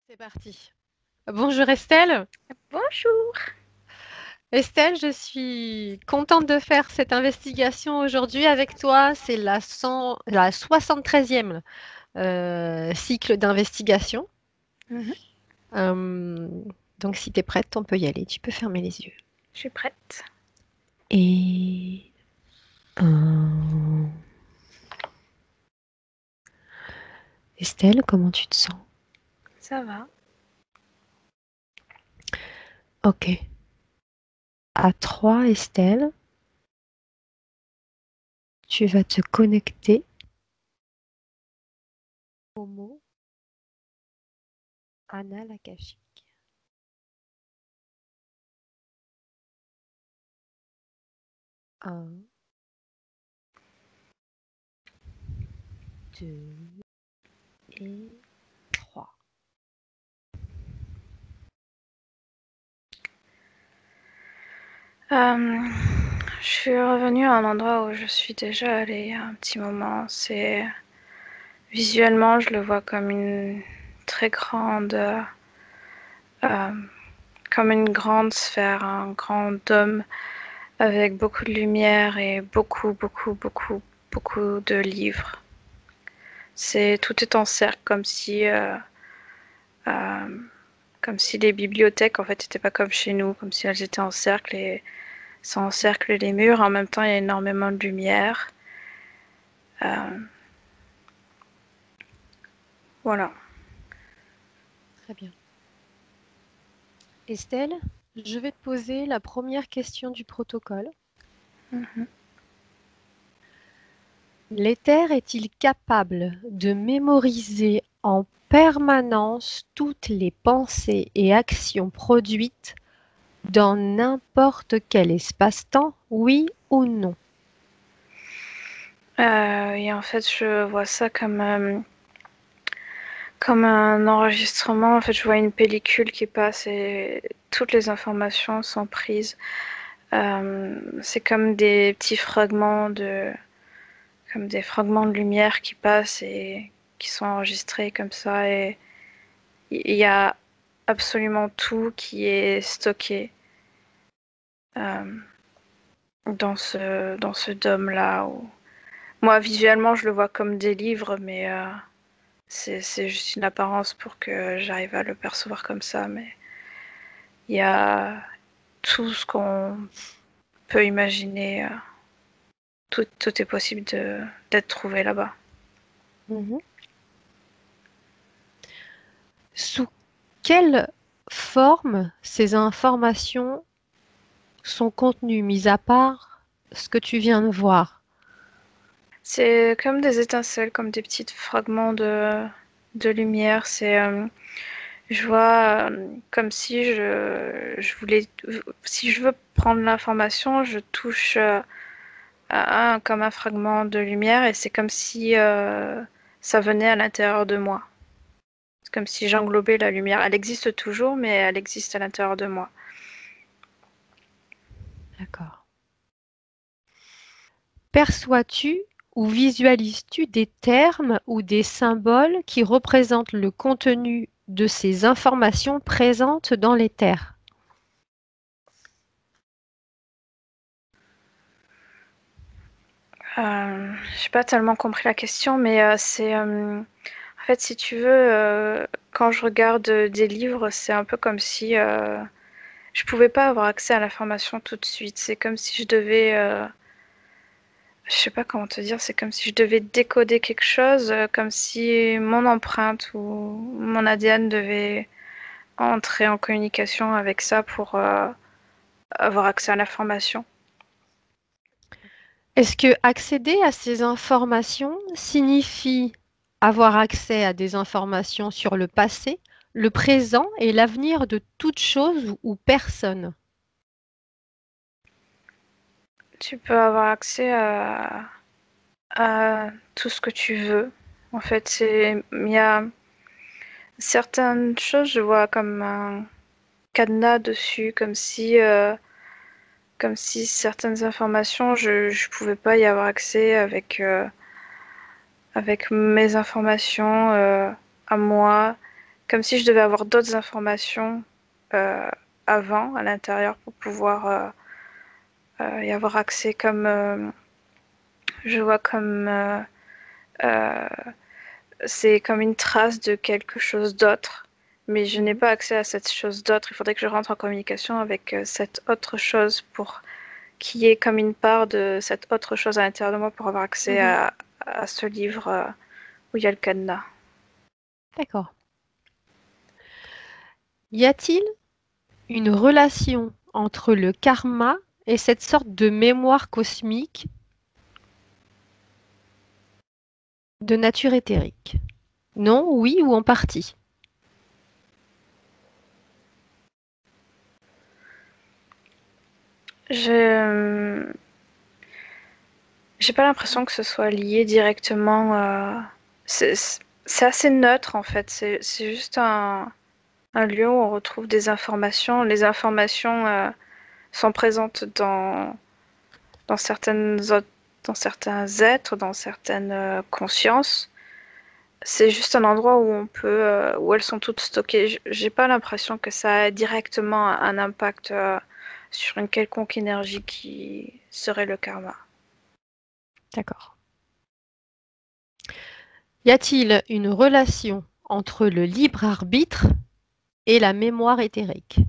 C'est parti. Bonjour Estelle. Bonjour. Estelle, je suis contente de faire cette investigation aujourd'hui avec toi. C'est la 73e cycle d'investigation. Mhm. Euh, donc si tu es prête, on peut y aller. Tu peux fermer les yeux. Je suis prête. Et euh, Estelle, comment tu te sens? Ça va. Ok. À 3, Estelle, tu vas te connecter au mot anal akashique. 1, 2 et 3. Euh, je suis revenue à un endroit où je suis déjà allée il y a un petit moment. C'est visuellement, je le vois comme une très grande, comme une grande sphère, un grand dôme avec beaucoup de lumière et beaucoup de livres. C'est tout est en cercle, euh, comme si les bibliothèques en fait n'étaient pas comme chez nous, comme si elles étaient en cercle et ça encercle les murs. En même temps, il y a énormément de lumière. Euh, voilà. Très bien. Estelle, je vais te poser la première question du protocole. Mhm. L'éther est-il capable de mémoriser en permanence toutes les pensées et actions produites dans n'importe quel espace-temps, oui ou non? Et en fait, je vois ça comme un enregistrement. En fait, je vois une pellicule qui passe et toutes les informations sont prises. C'est comme des petits comme des fragments de lumière qui passent et qui sont enregistrés comme ça. Et il y a absolument tout qui est stocké euh, dans ce dôme-là. Moi, visuellement, je le vois comme des livres, mais c'est juste une apparence pour que j'arrive à le percevoir comme ça. Mais il y a tout ce qu'on peut imaginer. Tout est possible d'être trouvé là-bas. Mhm. Sous quelle forme ces informations sont contenues, mis à part ce que tu viens de voir? C'est comme des étincelles, comme des petits fragments de lumière. Je vois comme si je voulais, si je veux prendre l'information, je touche comme un fragment de lumière et c'est comme si ça venait à l'intérieur de moi. C'est comme si j'englobais la lumière. Elle existe toujours, mais elle existe à l'intérieur de moi. D'accord. Perçois-tu ou visualises-tu des termes ou des symboles qui représentent le contenu de ces informations présentes dans l'éther? J'ai pas tellement compris la question, mais en fait, si tu veux, quand je regarde des livres, c'est un peu comme si je pouvais pas avoir accès à l'information tout de suite. C'est comme si je devais, je sais pas comment te dire, c'est comme si je devais décoder quelque chose, comme si mon empreinte ou mon ADN devait entrer en communication avec ça pour avoir accès à l'information. Est-ce que accéder à ces informations signifie avoir accès à des informations sur le passé, le présent et l'avenir de toute chose ou personne? Tu peux avoir accès à tout ce que tu veux. En fait, il y a certaines choses, je vois comme un cadenas dessus, comme si certaines informations, je pouvais pas y avoir accès avec mes informations à moi. comme si je devais avoir d'autres informations avant à l'intérieur pour pouvoir y avoir accès, comme je vois comme c'est comme une trace de quelque chose d'autre, mais je n'ai pas accès à cette chose d'autre. Il faudrait que je rentre en communication avec cette autre chose pour qu'il y ait comme une part de cette autre chose à l'intérieur de moi pour avoir accès à ce livre où il y a le cadenas. D'accord. Y a-t-il une relation entre le karma et cette sorte de mémoire cosmique de nature éthérique? Non, oui ou en partie? Je J'ai pas l'impression que ce soit lié directement. C'est assez neutre en fait. C'est juste un lieu où on retrouve des informations. Les informations sont présentes dans dans certains êtres, dans certaines consciences. C'est juste un endroit où où elles sont toutes stockées. J'ai pas l'impression que ça a directement un impact sur une quelconque énergie qui serait le karma. D'accord. Y a-t-il une relation entre le libre arbitre et la mémoire éthérique?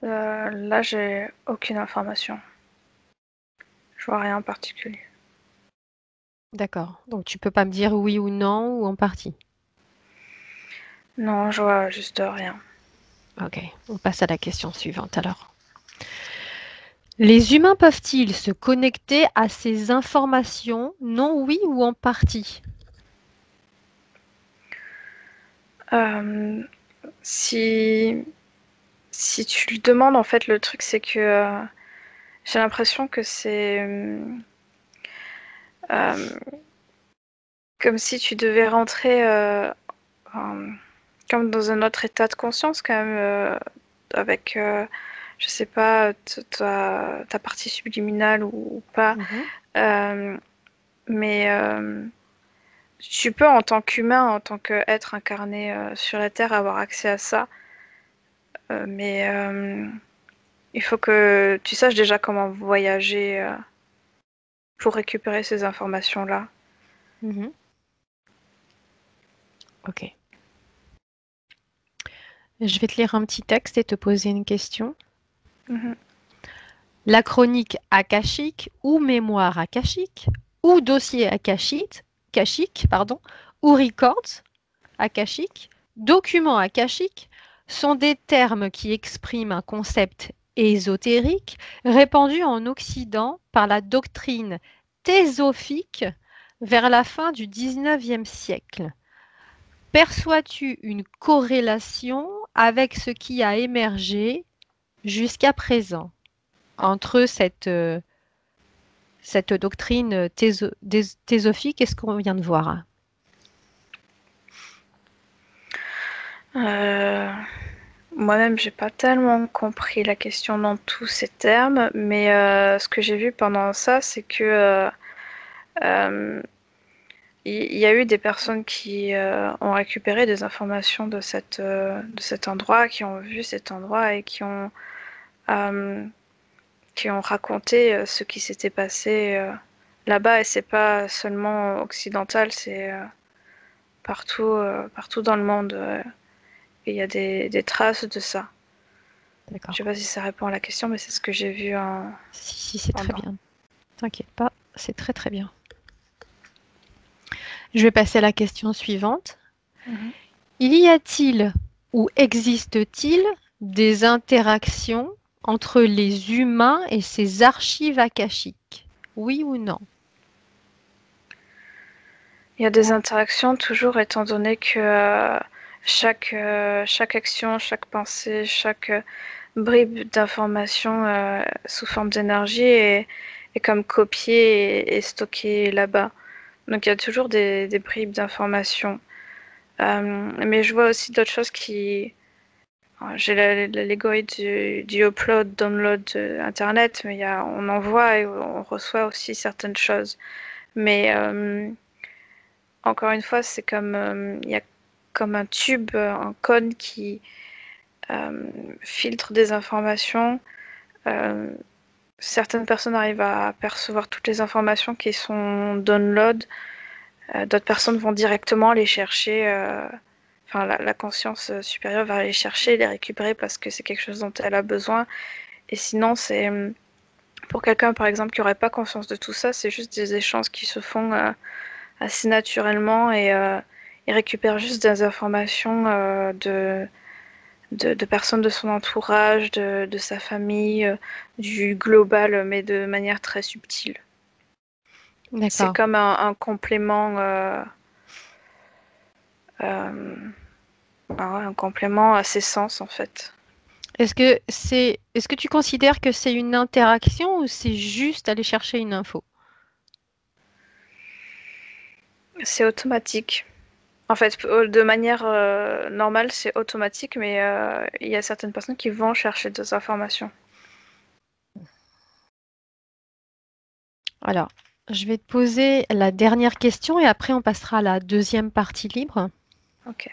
Là, j'ai aucune information. Je vois rien en particulier. D'accord. Donc tu peux pas me dire oui ou non ou en partie. Non, je vois juste rien. Ok, on passe à la question suivante alors. Les humains peuvent-ils se connecter à ces informations, non oui ou en partie? Euh, si, si tu le demandes, en fait, le truc, c'est que j'ai l'impression que c'est euh, comme si tu devais rentrer comme dans un autre état de conscience, quand même, avec, je sais pas, ta partie subliminale ou pas. Mhm. Euh, mais tu peux, en tant qu'humain, en tant qu'être incarné sur la Terre, avoir accès à ça. Mais il faut que tu saches déjà comment voyager pour récupérer ces informations-là. Mhm. Ok. Je vais te lire un petit texte et te poser une question. Mhm. La chronique akashique ou mémoire akashique ou dossier akashique, pardon, ou records akashique, document akashique sont des termes qui expriment un concept ésotérique répandu en Occident par la doctrine théosophique vers la fin du XIXe siècle. Perçois-tu une corrélation avec ce qui a émergé jusqu'à présent entre cette doctrine théosophique et ce qu'on vient de voir? Euh, Moi-même, j'ai pas tellement compris la question dans tous ces termes, mais ce que j'ai vu pendant ça, c'est que euh, il y a eu des personnes qui ont récupéré des informations de cet endroit, qui ont vu cet endroit et euh, qui ont raconté ce qui s'était passé là-bas. Et c'est pas seulement occidental, c'est partout dans le monde. Et il y a des traces de ça. Je sais D'accord. pas si ça répond à la question, mais c'est ce que j'ai vu Si, c'est très pendant. bien. T'inquiète pas, c'est très très bien. Je vais passer à la question suivante. Mhm. Y a-t-il ou existe-t-il des interactions entre les humains et ces archives akashiques? Oui ou non? Il y a des interactions toujours, étant donné que chaque action, chaque pensée, chaque bribe d'information sous forme d'énergie est comme copiée et stockée là-bas. Donc il y a toujours des bribes d'informations. Mais je vois aussi d'autres choses qui, J'ai l'algorithme du upload, download Internet, mais on envoie et on reçoit aussi certaines choses. Mais encore une fois, c'est comme il y a comme un tube, un cône qui filtre des informations. Euh, Certaines personnes arrivent à percevoir toutes les informations qui sont download. D'autres personnes vont directement les chercher. Enfin, la conscience supérieure va les chercher, les récupérer parce que c'est quelque chose dont elle a besoin. Et sinon, c'est pour quelqu'un, par exemple, qui n'aurait pas conscience de tout ça, c'est juste des échanges qui se font assez naturellement et il récupère juste des informations de personnes de son entourage, de sa famille, du global, mais de manière très subtile. C'est D'accord. comme un complément, euh, un complément à ses sens en fait. Est-ce que tu considères que c'est une interaction ou c'est juste aller chercher une info? C'est automatique. En fait, de manière normale, c'est automatique, mais il y a certaines personnes qui vont chercher des informations. Alors, je vais te poser la dernière question et après on passera à la deuxième partie libre. Ok.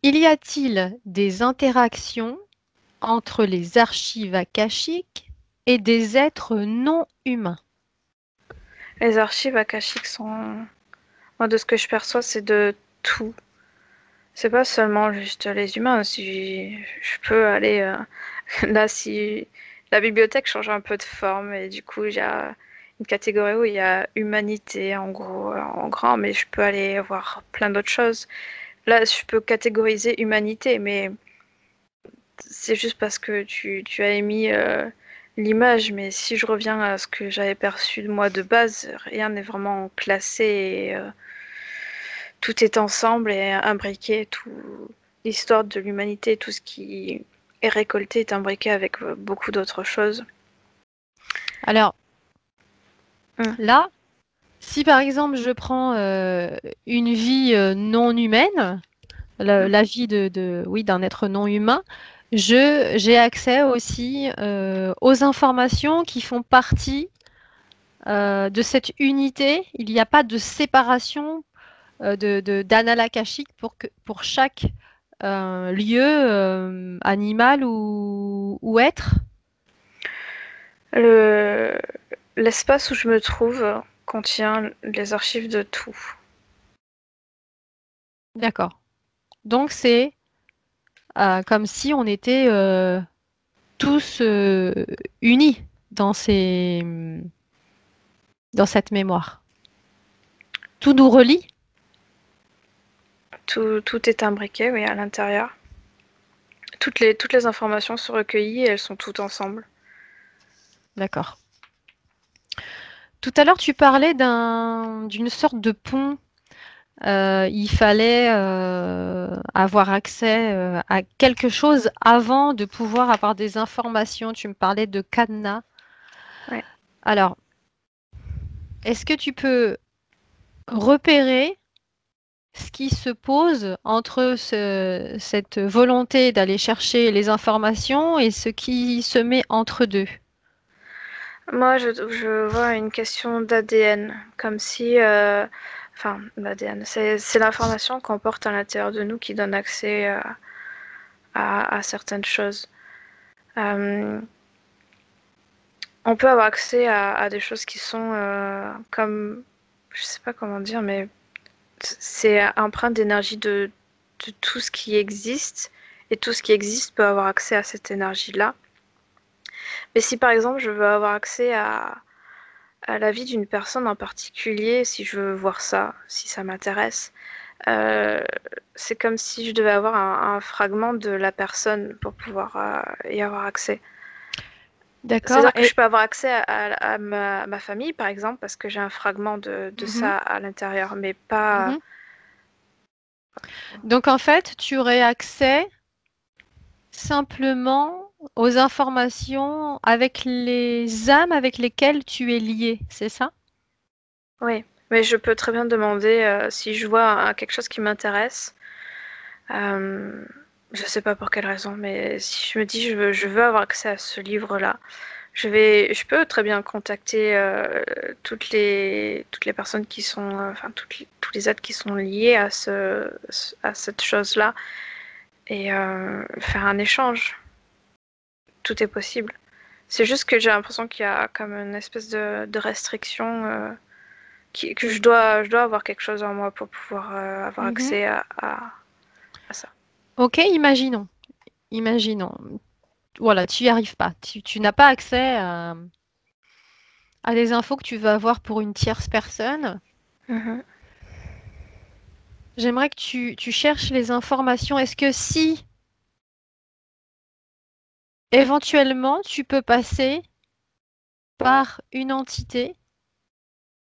Y a-t-il des interactions entre les archives akashiques et des êtres non humains? Les archives akashiques sont, moi, de ce que je perçois, c'est de tout. C'est pas seulement juste les humains. Si je peux aller là, si la bibliothèque change un peu de forme et du coup, il y a une catégorie où il y a humanité en gros, en grand, mais je peux aller voir plein d'autres choses. Là, je peux catégoriser humanité, mais c'est juste parce que tu as émis l'image. Mais si je reviens à ce que j'avais perçu de moi de base, rien n'est vraiment classé et tout est ensemble et imbriqué. Tout l'histoire de l'humanité, tout ce qui est récolté est imbriqué avec beaucoup d'autres choses. Alors Mm. là, si par exemple je prends une vie non humaine, Mm. la vie oui, d'un être non humain, j'ai accès aussi aux informations qui font partie de cette unité. Il n'y a pas de séparation d'annales akashiques pour chaque lieu, animal ou être. Le, l'espace où je me trouve contient les archives de tout. D'accord. Donc c'est comme si on était tous unis dans dans cette mémoire. Tout nous relie. Tout est imbriqué, oui, à l'intérieur. Toutes les informations sont recueillies et elles sont toutes ensemble. D'accord. Tout à l'heure, tu parlais d'une sorte de pont. Il fallait avoir accès à quelque chose avant de pouvoir avoir des informations. Tu me parlais de cadenas. Ouais. Alors, est-ce que tu peux repérer ce qui se pose entre cette volonté d'aller chercher les informations et ce qui se met entre deux? Moi, je vois une question d'ADN, comme si, enfin, l'ADN, c'est l'information qu'on porte à l'intérieur de nous qui donne accès à certaines choses. Euh, on peut avoir accès à des choses qui sont comme, je sais pas comment dire, mais c'est empreint d'énergie de tout ce qui existe, et tout ce qui existe peut avoir accès à cette énergie-là. Mais si par exemple je veux avoir accès à la vie d'une personne en particulier, si je veux voir ça, si ça m'intéresse, euh, c'est comme si je devais avoir un fragment de la personne pour pouvoir y avoir accès. D'accord. C'est-à-dire que je peux avoir accès à ma famille, par exemple, parce que j'ai un fragment de Mhm, ça à l'intérieur, mais pas... mhm. Donc en fait, tu aurais accès simplement aux informations avec les âmes avec lesquelles tu es lié, c'est ça? Oui, mais je peux très bien demander si je vois quelque chose qui m'intéresse. Euh, Je sais pas pour quelle raison, mais si je me dis je veux avoir accès à ce livre-là, je peux très bien contacter toutes les personnes qui sont, enfin tous les êtres qui sont liés à cette chose-là et faire un échange. Tout est possible. C'est juste que j'ai l'impression qu'il y a comme une espèce de restriction que je dois avoir quelque chose en moi pour pouvoir avoir Mhm. accès à ça. Ok, imaginons. Imaginons. Voilà, tu n'y arrives pas. Tu n'as pas accès à des infos que tu veux avoir pour une tierce personne. Mhm. J'aimerais que tu cherches les informations. Est-ce que si, éventuellement, tu peux passer par une entité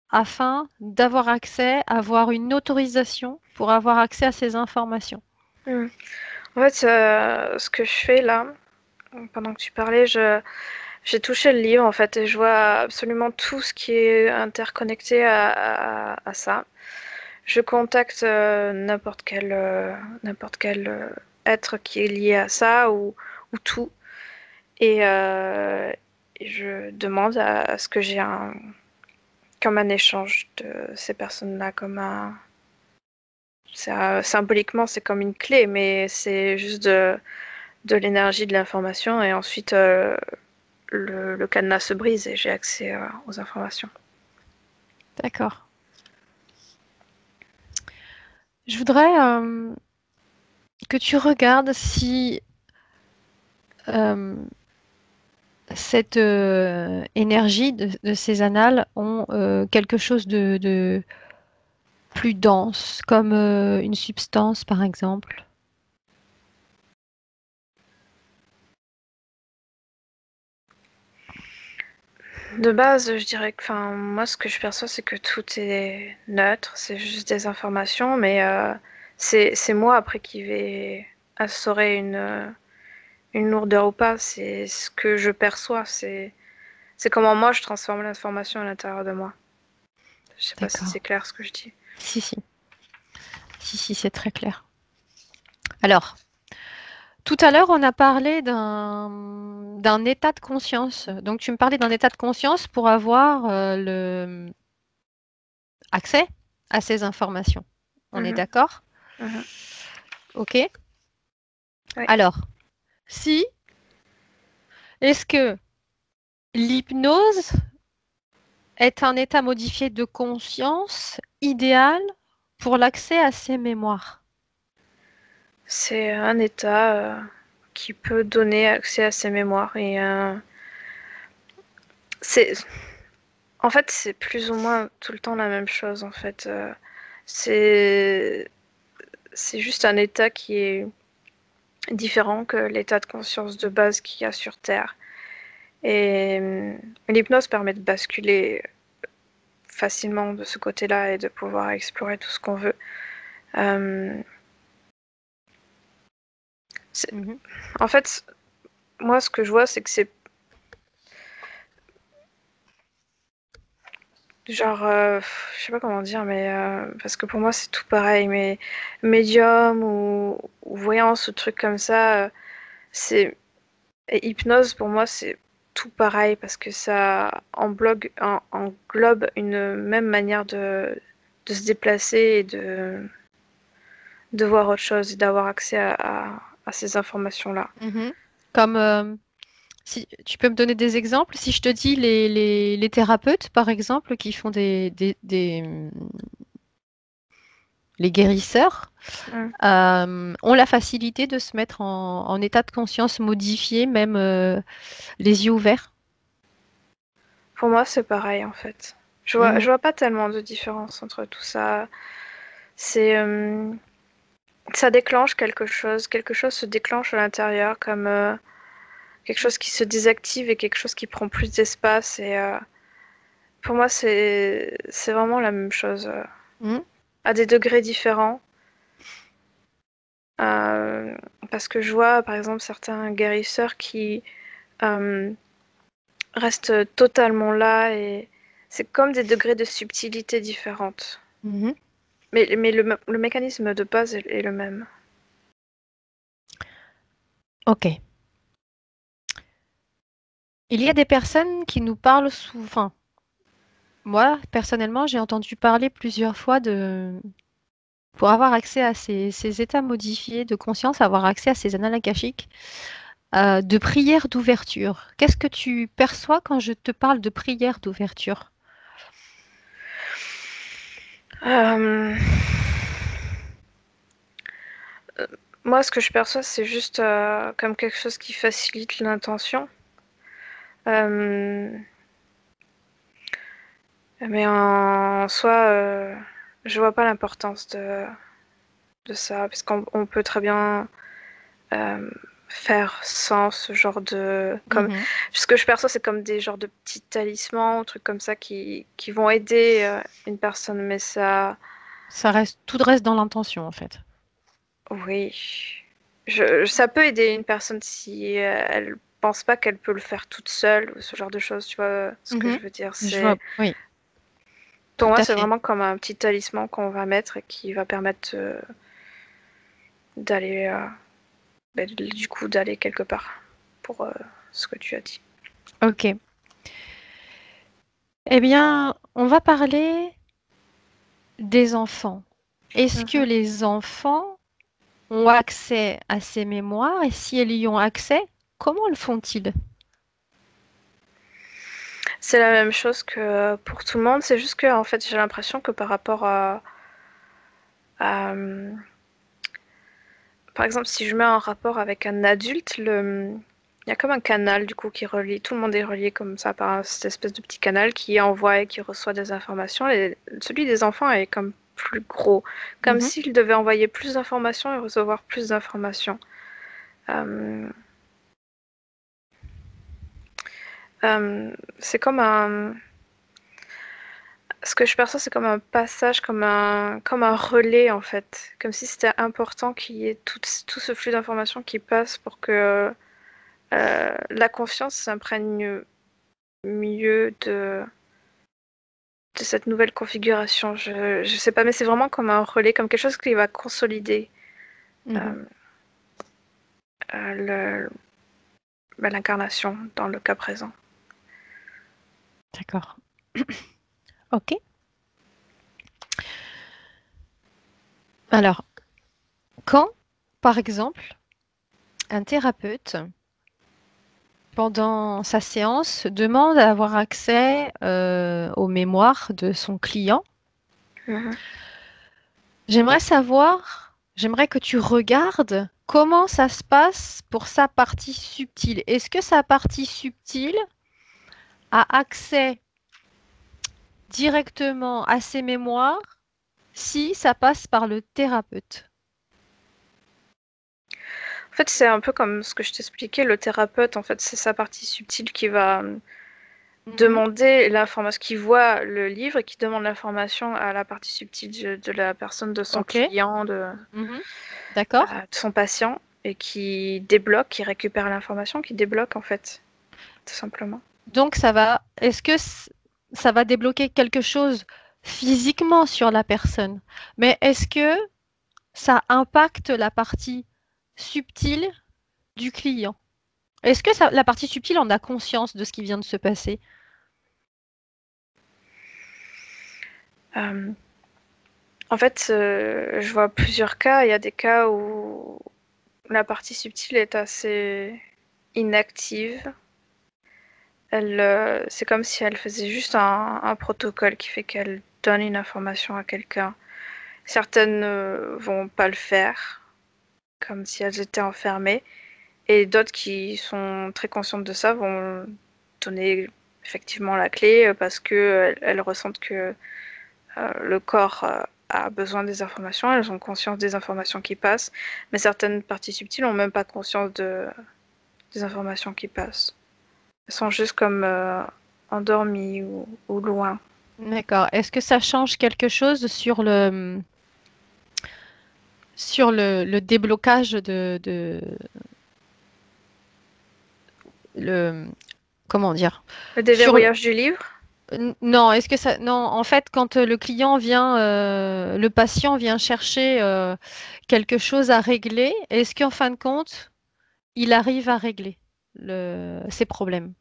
afin d'avoir accès, avoir une autorisation pour avoir accès à ces informations? Mhm. En fait, ce que je fais là, pendant que tu parlais, j'ai touché le livre en fait et je vois absolument tout ce qui est interconnecté à ça. Je contacte n'importe quel être qui est lié à ça ou tout et et je demande à ce que j'ai comme un échange de ces personnes-là, symboliquement c'est comme une clé, mais c'est juste de l'énergie, de l'information et ensuite le cadenas se brise et j'ai accès aux informations. D'accord. Je voudrais que tu regardes si euh, cette énergie de ces annales ont quelque chose de plus dense, comme une substance par exemple. De base, je dirais que, enfin, moi, ce que je perçois, c'est que tout est neutre, c'est juste des informations, mais c'est moi après qui vais instaurer une lourdeur ou pas. C'est ce que je perçois, c'est comment moi je transforme l'information à l'intérieur de moi. Je sais pas si D'accord. c'est clair ce que je dis. Si, si. Si, si, c'est très clair. Alors, tout à l'heure, on a parlé d'un état de conscience. Donc, tu me parlais d'un état de conscience pour avoir le accès à ces informations. On est Mhm, d'accord? mhm. OK. Oui. Alors, si, est-ce que l'hypnose est un état modifié de conscience idéal pour l'accès à ces mémoires? C'est un état qui peut donner accès à ses mémoires et c'est en fait c'est plus ou moins tout le temps la même chose en fait. C'est c'est juste un état qui est différent que l'état de conscience de base qu'il y a sur Terre. Et l'hypnose permet de basculer facilement de ce côté-là et de pouvoir explorer tout ce qu'on veut. Euh, Mhm. en fait, moi, ce que je vois, c'est que c'est genre, je sais pas comment dire, mais parce que pour moi, c'est tout pareil. Mais médium ou voyance, ou truc comme ça, c'est et hypnose pour moi, c'est tout pareil parce que ça englobe une même manière de se déplacer et de voir autre chose et d'avoir accès à ces informations-là. Mhm. Comme si tu peux me donner des exemples, si je te dis les thérapeutes, par exemple, qui font les guérisseurs, Mm. ont la facilité de se mettre en état de conscience modifié, même les yeux ouverts. Pour moi, c'est pareil en fait. Je Mhm. vois pas tellement de différence entre tout ça. C'est ça déclenche quelque chose se déclenche à l'intérieur comme quelque chose qui se désactive et quelque chose qui prend plus d'espace et pour moi c'est vraiment la même chose Mhm. à des degrés différents. Euh, Parce que je vois par exemple certains guérisseurs qui euh, restent totalement là et c'est comme des degrés de subtilité différentes. Mhm. Mais le mécanisme de base est le même. Ok. Il y a des personnes qui nous parlent souvent. Moi, personnellement, j'ai entendu parler plusieurs fois pour avoir accès à ces états modifiés de conscience, avoir accès à ces annales akashiques, de prières d'ouverture. Qu'est-ce que tu perçois quand je te parle de prières d'ouverture? Euh, Moi, ce que je perçois, c'est juste comme quelque chose qui facilite l'intention. Euh, mais en soi, je vois pas l'importance de ça, parce qu'on peut très bien euh, faire sans ce genre de... Comme, Mhm. ce que je perçois, c'est comme des genres de petits talismans, trucs comme ça qui vont aider une personne, mais ça... Tout reste dans l'intention, en fait. Oui. Ça peut aider une personne si elle pense pas qu'elle peut le faire toute seule ou ce genre de choses, tu vois ce que Mhm. je veux dire. Je vois, C'est oui, pour tout moi, à c'est fait. vraiment comme un petit talisman qu'on va mettre et qui va permettre d'aller du coup d'aller quelque part pour ce que tu as dit. Ok. Eh bien, on va parler des enfants. Est-ce que Mhm. les enfants ont accès à ces mémoires et si elles y ont accès, comment le font-ils? C'est la même chose que pour tout le monde, c'est juste que en fait, j'ai l'impression que par rapport à, par exemple, si je mets un rapport avec un adulte, il y a comme un canal du coup qui relie, tout le monde est relié comme ça par cette espèce de petit canal qui envoie et qui reçoit des informations. Et celui des enfants est comme plus gros, comme Mhm. s'il devait envoyer plus d'informations et recevoir plus d'informations. Euh, c'est comme un, ce que je perçois, c'est comme un passage, comme un relais en fait, comme si c'était important qu'il y ait tout ce flux d'informations qui passe pour que la confiance s'imprègne mieux de cette nouvelle configuration. Je sais pas, mais c'est vraiment comme un relais, comme quelque chose qui va consolider Mhm. euh, le- l'incarnation dans le cas présent. D'accord. Ok. Alors, quand, par exemple, un thérapeute, pendant sa séance, demande à avoir accès aux mémoires de son client, Mhm. j'aimerais que tu regardes comment ça se passe pour sa partie subtile. Est-ce que sa partie subtile a accès directement à ses mémoires si ça passe par le thérapeute? En fait, c'est un peu comme ce que je t'expliquais, le thérapeute, en fait, c'est sa partie subtile qui va Mhm. demander l'information, qui voit le livre et qui demande l'information à la partie subtile de la personne, de son Ok. client, Mhm. D'accord. de son patient, et qui débloque, qui récupère l'information, qui débloque, en fait, tout simplement. Donc est-ce que ça va débloquer quelque chose physiquement sur la personne? Mais est-ce que ça impacte la partie subtile du client? Est-ce que la partie subtile en a conscience de ce qui vient de se passer? Euh, En fait, je vois plusieurs cas. Il y a des cas où la partie subtile est assez inactive. C'est comme si elle faisait juste un protocole qui fait qu'elle donne une information à quelqu'un. Certaines vont pas le faire, comme si elles étaient enfermées, et d'autres qui sont très conscientes de ça vont donner effectivement la clé parce que elles ressentent que le corps a besoin des informations, elles ont conscience des informations qui passent, mais certaines parties subtiles n'ont même pas conscience des informations qui passent. Elles sont juste comme endormies ou loin. D'accord. Est-ce que ça change quelque chose sur le déblocage le, comment dire? Le Sur déverrouillage du livre. Non, non, en fait, quand le client vient, le patient vient chercher quelque chose à régler, est-ce qu'en fin de compte, il arrive à régler ses problèmes.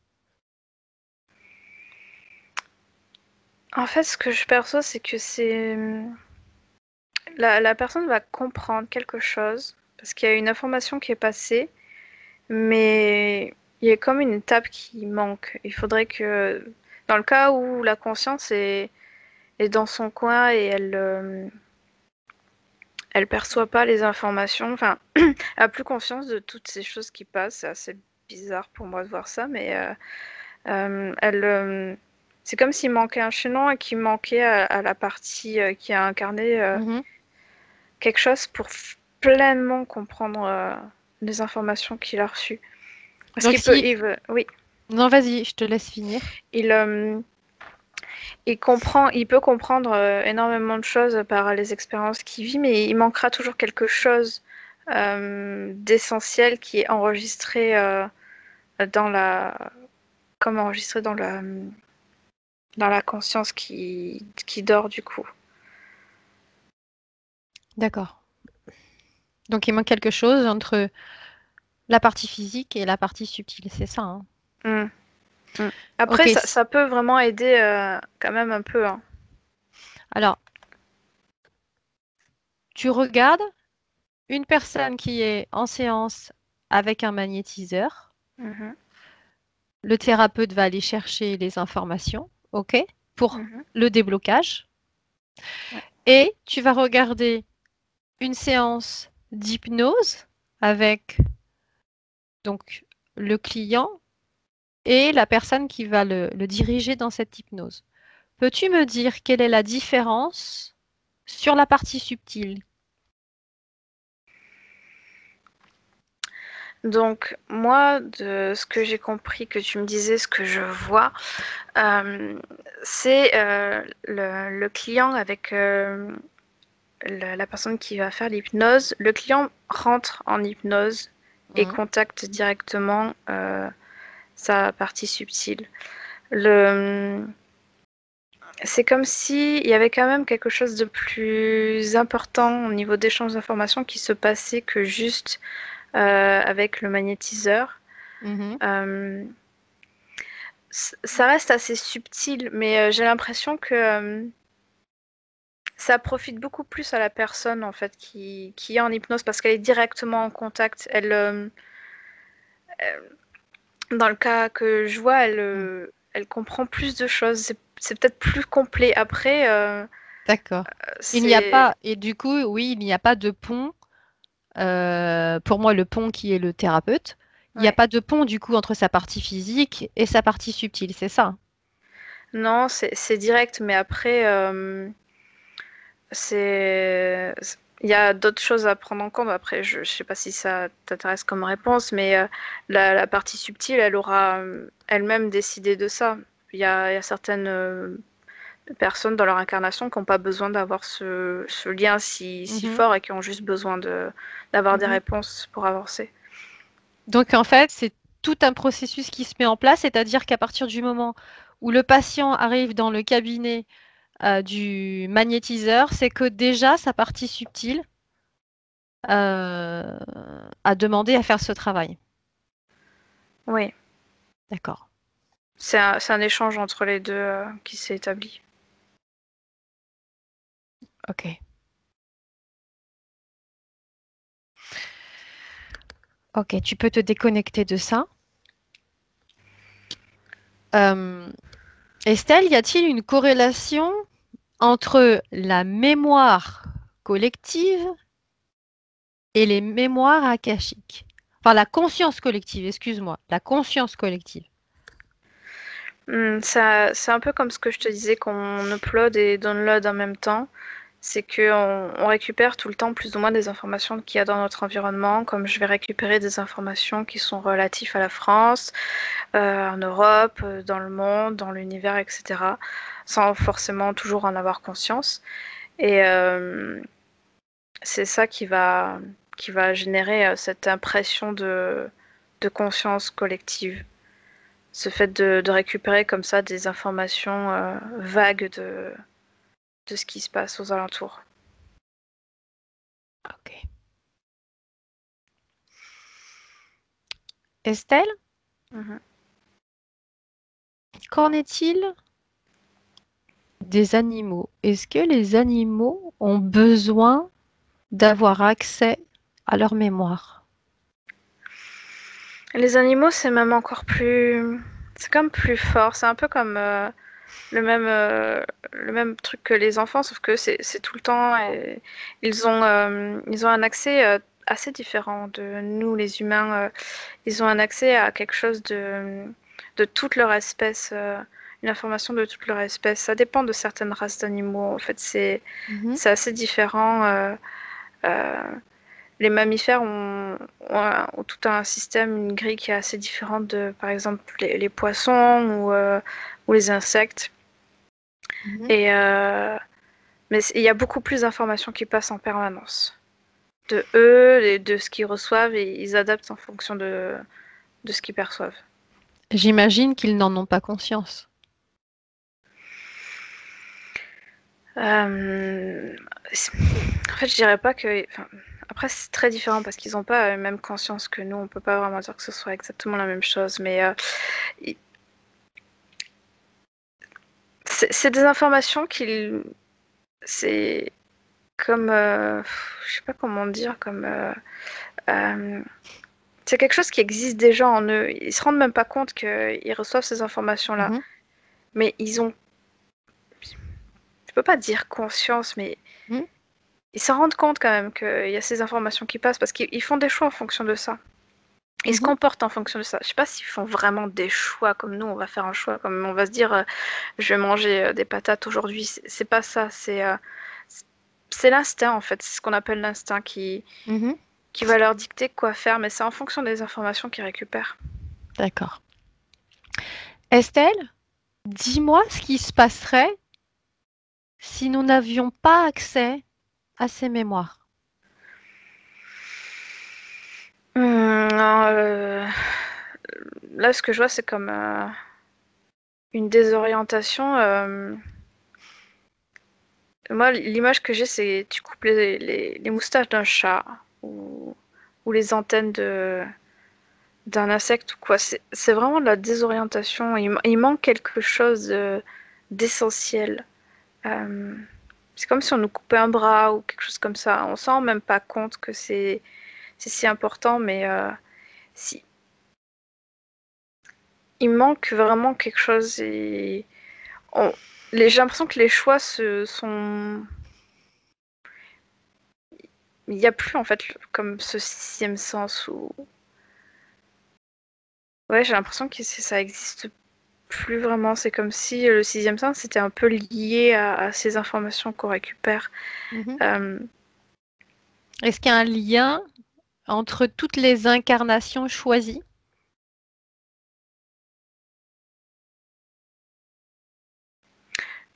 En fait, ce que je perçois, c'est que la personne va comprendre quelque chose parce qu'il y a une information qui est passée, mais il y a comme une étape qui manque. Il faudrait que, dans le cas où la conscience est dans son coin et elle perçoit pas les informations, enfin, elle a plus conscience de toutes ces choses qui passent. C'est assez bizarre pour moi de voir ça, mais c'est comme s'il manquait un chaînon et qu'il manquait à la partie qui a incarné Mhm. quelque chose pour pleinement comprendre les informations qu'il a reçues. Parce Donc qu'il peut, si... oui, Non, vas-y, je te laisse finir. il, euh, il peut comprendre énormément de choses par les expériences qu'il vit, mais il manquera toujours quelque chose d'essentiel qui est enregistré dans la, comme enregistré dans la conscience qui dort du coup. D'accord. Donc il manque quelque chose entre la partie physique et la partie subtile, c'est ça, hein? Mm, mm. Ok, Après, ça peut vraiment aider quand même un peu, hein. alors tu regardes une personne qui est en séance avec un magnétiseur. Mhm, Le thérapeute va aller chercher les informations, ok, pour mhm, le déblocage. ouais. Et tu vas regarder une séance d'hypnose avec donc le client et la personne qui va le diriger dans cette hypnose. Peux-tu me dire quelle est la différence sur la partie subtile? Donc, moi, de ce que j'ai compris que tu me disais, ce que je vois, euh, c'est le client avec la personne qui va faire l'hypnose. Le client rentre en hypnose et Mhm, contacte directement sa partie subtile. Le, c'est comme si il y avait quand même quelque chose de plus important au niveau d'échange d'informations qui se passait que juste avec le magnétiseur. mhm. Euh, Ça reste assez subtil, mais j'ai l'impression que ça profite beaucoup plus à la personne en fait qui est en hypnose parce qu'elle est directement en contact. Dans le cas que je vois, Mm. elle comprend plus de choses. C'est peut-être plus complet. Après, D'accord. Il n'y a c'est pas, et du coup, oui, il n'y a pas de pont. Pour moi, le pont qui est le thérapeute, il n'y a ouais. pas de pont du coup entre sa partie physique et sa partie subtile, c'est ça? Non, c'est direct, mais après, c'est il y a d'autres choses à prendre en compte. Après, je sais pas si ça t'intéresse comme réponse, mais la partie subtile, elle aura elle-même décidé de ça. Il y a certaines personnes dans leur incarnation qui n'ont pas besoin d'avoir ce lien si Mhm, fort et qui ont juste besoin d'avoir des mhm. réponses pour avancer. Donc en fait, c'est tout un processus qui se met en place, c'est-à-dire qu'à partir du moment où le patient arrive dans le cabinet du magnétiseur, c'est que déjà sa partie subtile euh, a demandé à faire ce travail. Oui, D'accord. c'est un échange entre les deux qui s'est établi. Ok. Ok, tu peux te déconnecter de ça. Euh, Estelle, y a-t-il une corrélation entre la mémoire collective et les mémoires akashiques? Enfin, la conscience collective, excuse-moi, la conscience collective. C'est un peu comme ce que je te disais qu'on upload et download en même temps. C'est qu'on récupère tout le temps plus ou moins des informations qu'il y a dans notre environnement, comme je vais récupérer des informations qui sont relatives à la France, en Europe, dans le monde, dans l'univers, etc., sans forcément toujours en avoir conscience. Et c'est ça qui va générer cette impression de conscience collective. Ce fait de récupérer comme ça des informations vagues de ce qui se passe aux alentours. Ok. Estelle, Mhm. qu'en est-il des animaux? Est-ce que les animaux ont besoin d'avoir accès à leur mémoire? Les animaux, c'est même encore plus. C'est comme plus fort. C'est un peu comme le même, euh, le même truc que les enfants, sauf que c'est tout le temps. Et ils ont un accès assez différent de nous, les humains. Ils ont un accès à quelque chose de toute leur espèce. Une information de toute leur espèce. Ça dépend de certaines races d'animaux. En fait, Mhm. c'est assez différent. Euh, les mammifères ont tout un système, une grille qui est assez différente de, par exemple, les poissons ou les insectes. Mhm. Et, mais il y a beaucoup plus d'informations qui passent en permanence. De eux et de ce qu'ils reçoivent, et ils adaptent en fonction de ce qu'ils perçoivent. J'imagine qu'ils n'en ont pas conscience. Euh, En fait, je dirais pas que. Enfin, après, c'est très différent parce qu'ils n'ont pas la même conscience que nous. On peut pas vraiment dire que ce soit exactement la même chose. Mais c'est des informations qu'ils. C'est comme. Je sais pas comment dire. Comme. Euh, c'est quelque chose qui existe déjà en eux. Ils se rendent même pas compte qu'ils reçoivent ces informations-là. Mhm. Mais ils ont. Je peux pas dire conscience, mais Mhm. ils s'en rendent compte quand même qu'il y a ces informations qui passent parce qu'ils font des choix en fonction de ça. Ils se Mhm. comportent en fonction de ça. Je sais pas s'ils font vraiment des choix comme nous, on va faire un choix, comme on va se dire je vais manger des patates aujourd'hui. C'est pas ça, c'est l'instinct en fait, c'est ce qu'on appelle l'instinct Mhm. qui va leur dicter quoi faire, mais c'est en fonction des informations qu'ils récupèrent. D'accord. Estelle, dis-moi ce qui se passerait si nous n'avions pas accès à ces mémoires. Non, là, ce que je vois, c'est comme une désorientation. Moi, l'image que j'ai, c'est tu coupes les moustaches d'un chat ou les antennes d'un insecte ou quoi. C'est vraiment de la désorientation. Il manque quelque chose d'essentiel. Euh, c'est comme si on nous coupait un bras ou quelque chose comme ça. On s'en rend même pas compte que c'est si important, mais si, il manque vraiment quelque chose. On- j'ai l'impression que les choix sont. Il n'y a plus en fait comme ce sixième sens où. Ouais, j'ai l'impression que ça existe plus vraiment. C'est comme si le sixième sens était un peu lié à ces informations qu'on récupère. Mhm. Euh, Est-ce qu'il y a un lien entre toutes les incarnations choisies?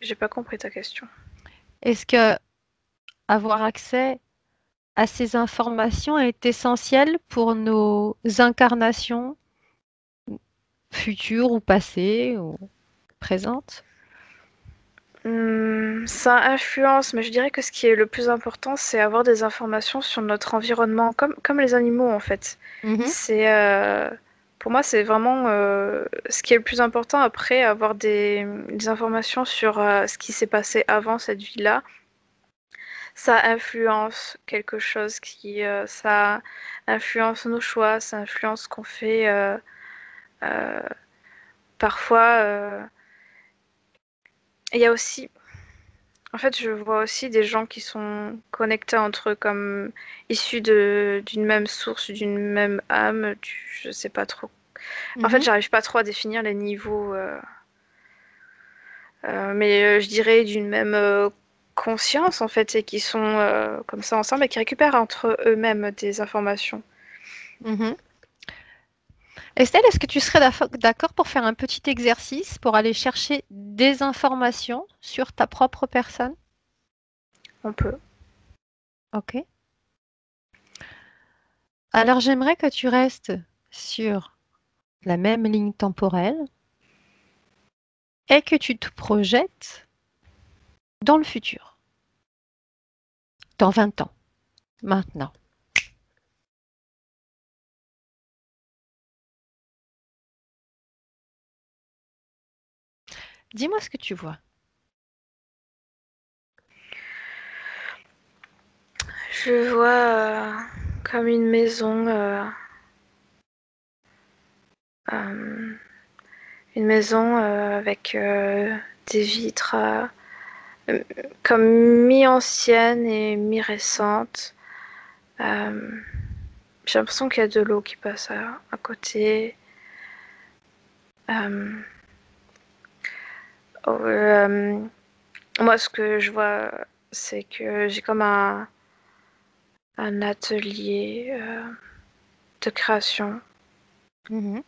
j'ai pas compris ta question. Est-ce que avoir accès à ces informations est essentiel pour nos incarnations futures ou passées ou présentes? Ça influence, mais je dirais que ce qui est le plus important, c'est avoir des informations sur notre environnement, comme les animaux en fait. Mhm. C'est, pour moi, c'est vraiment ce qui est le plus important. Après, avoir des informations sur ce qui s'est passé avant cette vie-là, ça influence quelque chose ça influence nos choix, ça influence ce qu'on fait. Euh, Parfois, il y a aussi. En fait, je vois aussi des gens qui sont connectés entre eux comme issus d'une même source, d'une même âme. Je sais pas trop. En fait, Mhm. j'arrive pas trop à définir les niveaux, mais je dirais d'une même conscience en fait, et qui sont comme ça ensemble et qui récupèrent entre eux-mêmes des informations. Mhm. Estelle, est-ce que tu serais d'accord pour faire un petit exercice pour aller chercher des informations sur ta propre personne? On peut. Ok. Alors j'aimerais que tu restes sur la même ligne temporelle et que tu te projettes dans le futur, dans 20 ans, maintenant. Dis-moi ce que tu vois. Je vois comme une maison, euh, avec des vitres euh, comme mi-anciennes et mi-récentes. Euh, j'ai l'impression qu'il y a de l'eau qui passe à côté. Euh, euh, Moi, ce que je vois, c'est que j'ai comme un atelier de création. Mhm.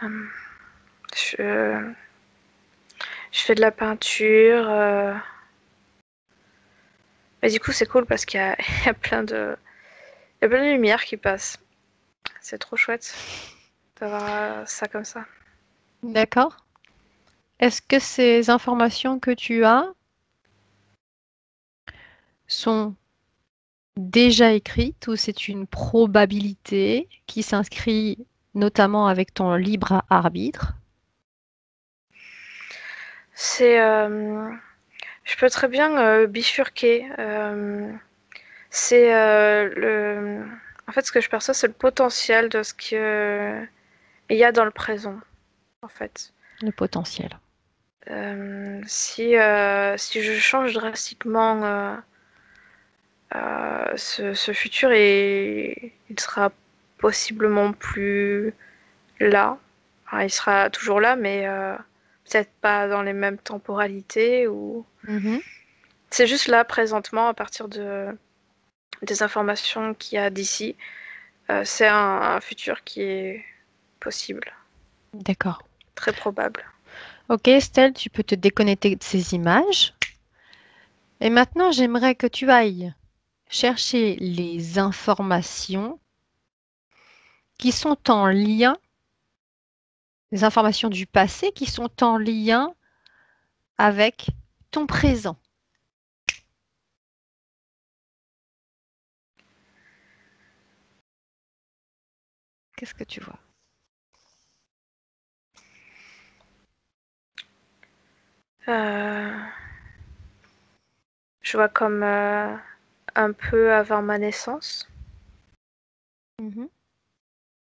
Euh, je, je fais de la peinture. Mais du coup, c'est cool parce qu'il y a, il y a il y a plein de lumière qui passe. C'est trop chouette d'avoir ça comme ça. D'accord. Est-ce que ces informations que tu as sont déjà écrites ou c'est une probabilité qui s'inscrit notamment avec ton libre arbitre? C'est, je peux très bien bifurquer. C'est en fait, ce que je perçois, c'est le potentiel de ce qu'il y a dans le présent, en fait. Le potentiel. Si je change drastiquement ce futur, et il sera possiblement plus là. Enfin, il sera toujours là, mais peut-être pas dans les mêmes temporalités. Ou Mhm. c'est juste là présentement à partir des informations qu'il y a d'ici. C'est un futur qui est possible, D'accord. très probable. Ok, Estelle, tu peux te déconnecter de ces images. Et maintenant, j'aimerais que tu ailles chercher les informations qui sont en lien, les informations du passé qui sont en lien avec ton présent. Qu'est-ce que tu vois? Euh, je vois comme un peu avant ma naissance. Mhm.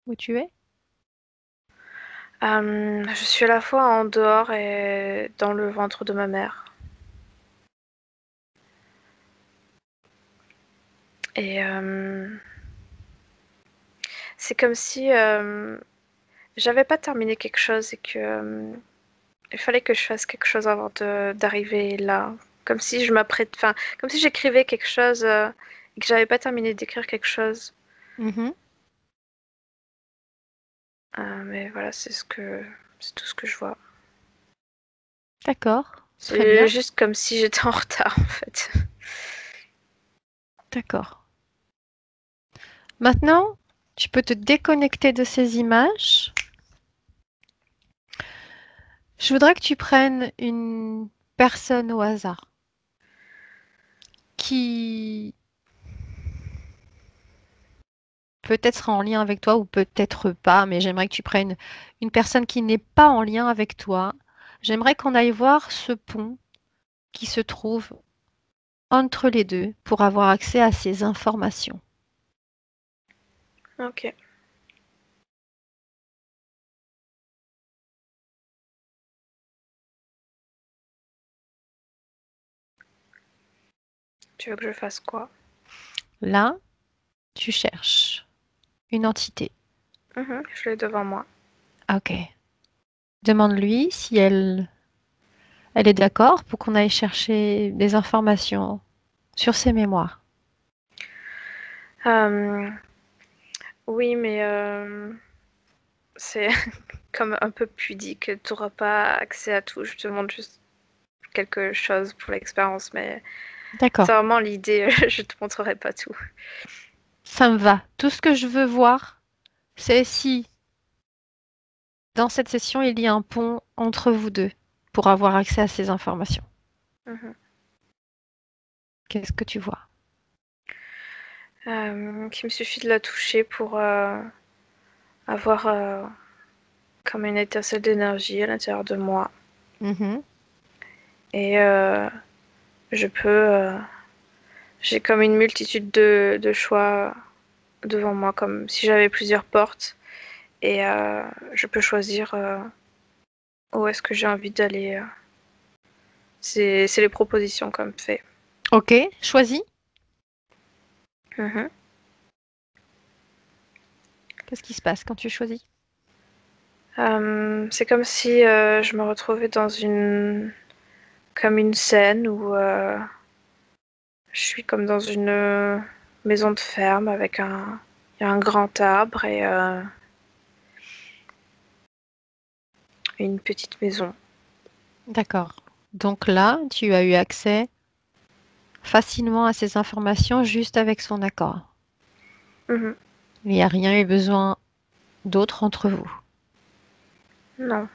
Où tu es? Je suis à la fois en dehors et dans le ventre de ma mère. Et c'est comme si j'avais pas terminé quelque chose et que il fallait que je fasse quelque chose avant d'arriver là. Comme si je m'apprête, enfin, comme si j'écrivais quelque chose et que j'avais pas terminé d'écrire quelque chose. Mhm. Mais voilà, c'est tout ce que je vois. D'accord, très C'est bien, juste comme si j'étais en retard en fait. d'accord. Maintenant, tu peux te déconnecter de ces images. Je voudrais que tu prennes une personne au hasard qui peut-être sera en lien avec toi ou peut-être pas, mais j'aimerais que tu prennes une personne qui n'est pas en lien avec toi. J'aimerais qu'on aille voir ce pont qui se trouve entre les deux pour avoir accès à ces informations. Ok. Tu veux que je fasse quoi? Là, tu cherches une entité. Je l'ai devant moi. Ok. Demande-lui si elle est d'accord pour qu'on aille chercher des informations sur ses mémoires. Euh, oui, mais c'est comme un peu pudique. Tu n'auras pas accès à tout. Je te demande juste quelque chose pour l'expérience, mais c'est D'accord. vraiment l'idée. Je te montrerai pas tout. Ça me va. Tout ce que je veux voir, c'est si dans cette session, il y a un pont entre vous deux pour avoir accès à ces informations. Mhm. Qu'est-ce que tu vois? Qu'il me suffit de la toucher pour avoir comme une étincelle d'énergie à l'intérieur de moi. Mhm. Et je peux... j'ai comme une multitude de choix devant moi, comme si j'avais plusieurs portes. Et je peux choisir où est-ce que j'ai envie d'aller. C'est les propositions comme fait. Ok, choisis. Mhm. Qu'est-ce qui se passe quand tu choisis? C'est comme si je me retrouvais dans comme une scène où je suis comme dans une maison de ferme avec il y a un grand arbre et une petite maison. D'accord. Donc là, tu as eu accès facilement à ces informations juste avec son accord. Mhm. Il n'y a rien eu besoin d'autre entre vous. Non.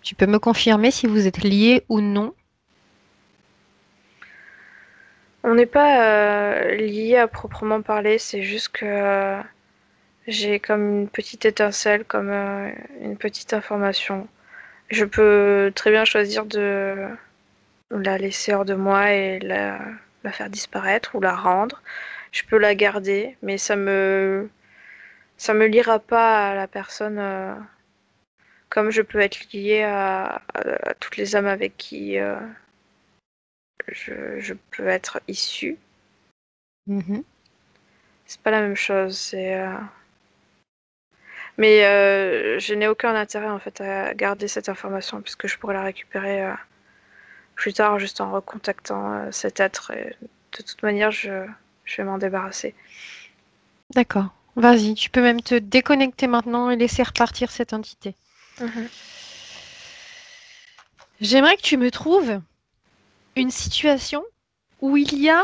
Tu peux me confirmer si vous êtes liés ou non? On n'est pas liés à proprement parler, c'est juste que j'ai comme une petite étincelle, comme une petite information. Je peux très bien choisir de la laisser hors de moi et la faire disparaître ou la rendre. Je peux la garder, mais ça me liera pas à la personne comme je peux être liée à toutes les âmes avec qui je peux être issue. Mhm. C'est pas la même chose. Mais je n'ai aucun intérêt en fait à garder cette information puisque je pourrais la récupérer plus tard juste en recontactant cet être. Et de toute manière, je vais m'en débarrasser. D'accord. Vas-y, tu peux même te déconnecter maintenant et laisser repartir cette entité. Mhm. J'aimerais que tu me trouves une situation où il y a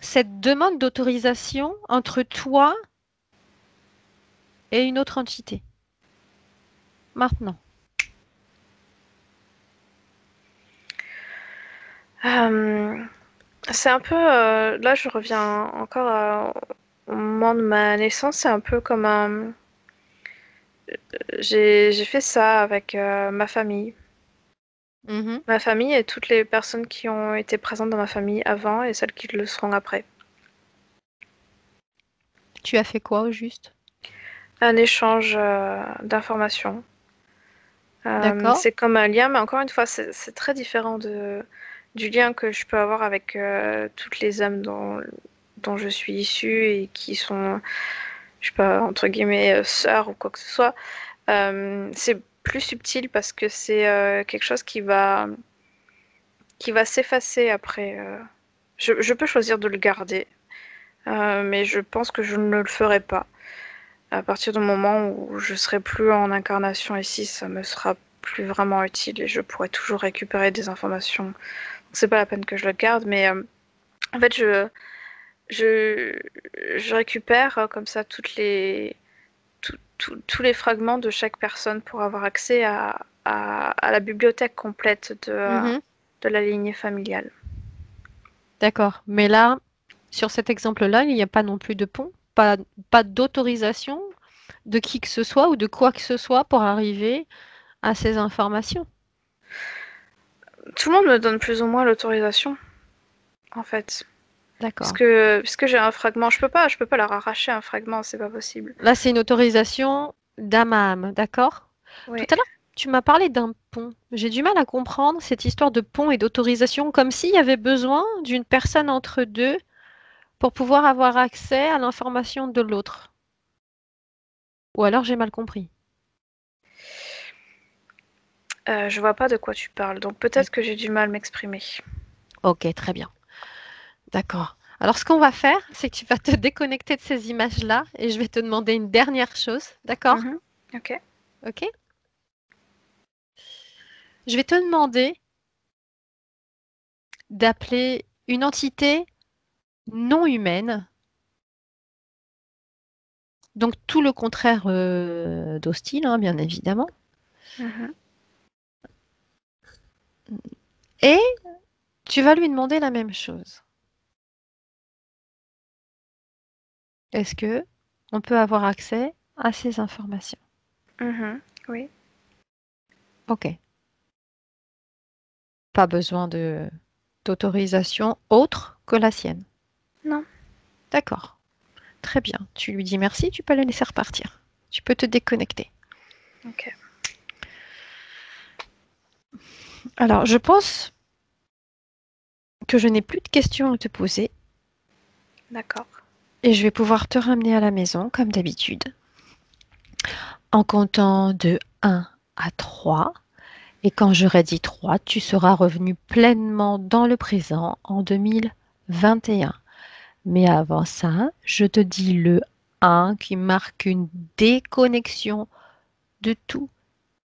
cette demande d'autorisation entre toi et une autre entité. Maintenant. Euh, c'est un peu. Là, je reviens encore au moment de ma naissance. C'est un peu comme un. J'ai fait ça avec ma famille. Mhm. Ma famille et toutes les personnes qui ont été présentes dans ma famille avant et celles qui le seront après. Tu as fait quoi au juste? Un échange d'informations. D'accord. C'est comme un lien, mais encore une fois, c'est très différent du lien que je peux avoir avec toutes les âmes dont je suis issue et qui sont, je sais pas, entre guillemets, sœurs ou quoi que ce soit. C'est plus subtil parce que c'est quelque chose qui va s'effacer après. Je peux choisir de le garder, mais je pense que je ne le ferai pas. À partir du moment où je serai plus en incarnation ici, ça me sera plus vraiment utile et je pourrai toujours récupérer des informations. C'est pas la peine que je le garde, mais en fait, je, je récupère comme ça tous les fragments de chaque personne pour avoir accès à la bibliothèque complète Mhm. de la lignée familiale. D'accord. Mais là, sur cet exemple-là, il n'y a pas non plus de pont, pas d'autorisation de qui que ce soit ou de quoi que ce soit pour arriver à ces informations. Tout le monde me donne plus ou moins l'autorisation, en fait. D'accord. Puisque j'ai un fragment, je peux pas leur arracher un fragment, c'est pas possible. Là, c'est une autorisation d'âme à âme, d'accord? Tout Oui. à l'heure, tu m'as parlé d'un pont. J'ai du mal à comprendre cette histoire de pont et d'autorisation, comme s'il y avait besoin d'une personne entre deux pour pouvoir avoir accès à l'information de l'autre. Ou alors j'ai mal compris. Je vois pas de quoi tu parles, donc Mm. peut-être que j'ai du mal à m'exprimer. Ok, très bien. D'accord. Alors, ce qu'on va faire, c'est que tu vas te déconnecter de ces images-là et je vais te demander une dernière chose, d'accord? Mhm. Ok. Ok? Je vais te demander d'appeler une entité non humaine, donc tout le contraire d'hostile, hein, bien évidemment. Mhm. Et tu vas lui demander la même chose. Est-ce que on peut avoir accès à ces informations. Oui. Ok. Pas besoin d'autorisation autre que la sienne. Non. D'accord. Très bien. Tu lui dis merci, tu peux la laisser repartir. Tu peux te déconnecter. Ok. Alors, je pense que je n'ai plus de questions à te poser D'accord. et je vais pouvoir te ramener à la maison comme d'habitude. En comptant de 1 à 3. Et quand j'aurai dit 3, tu seras revenu pleinement dans le présent en 2021. Mais avant ça, je te dis le 1 qui marque une déconnexion de tout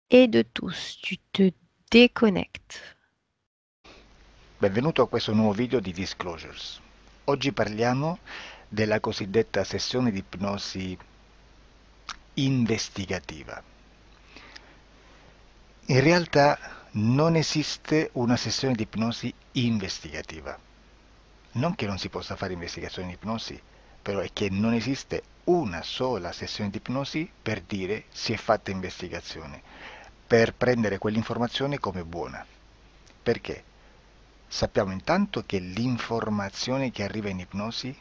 et de tous. Tu te déconnectes. Benvenuto a questo nuovo video di Disclosures. Oggi parliamo della cosiddetta sessione di ipnosi investigativa. In realtà non esiste una sessione di ipnosi investigativa. Non che non si possa fare investigazione di ipnosi, però è che non esiste una sola sessione di ipnosi per dire si è fatta investigazione, per prendere quell'informazione come buona. Perché? Sappiamo intanto che l'informazione che arriva in ipnosi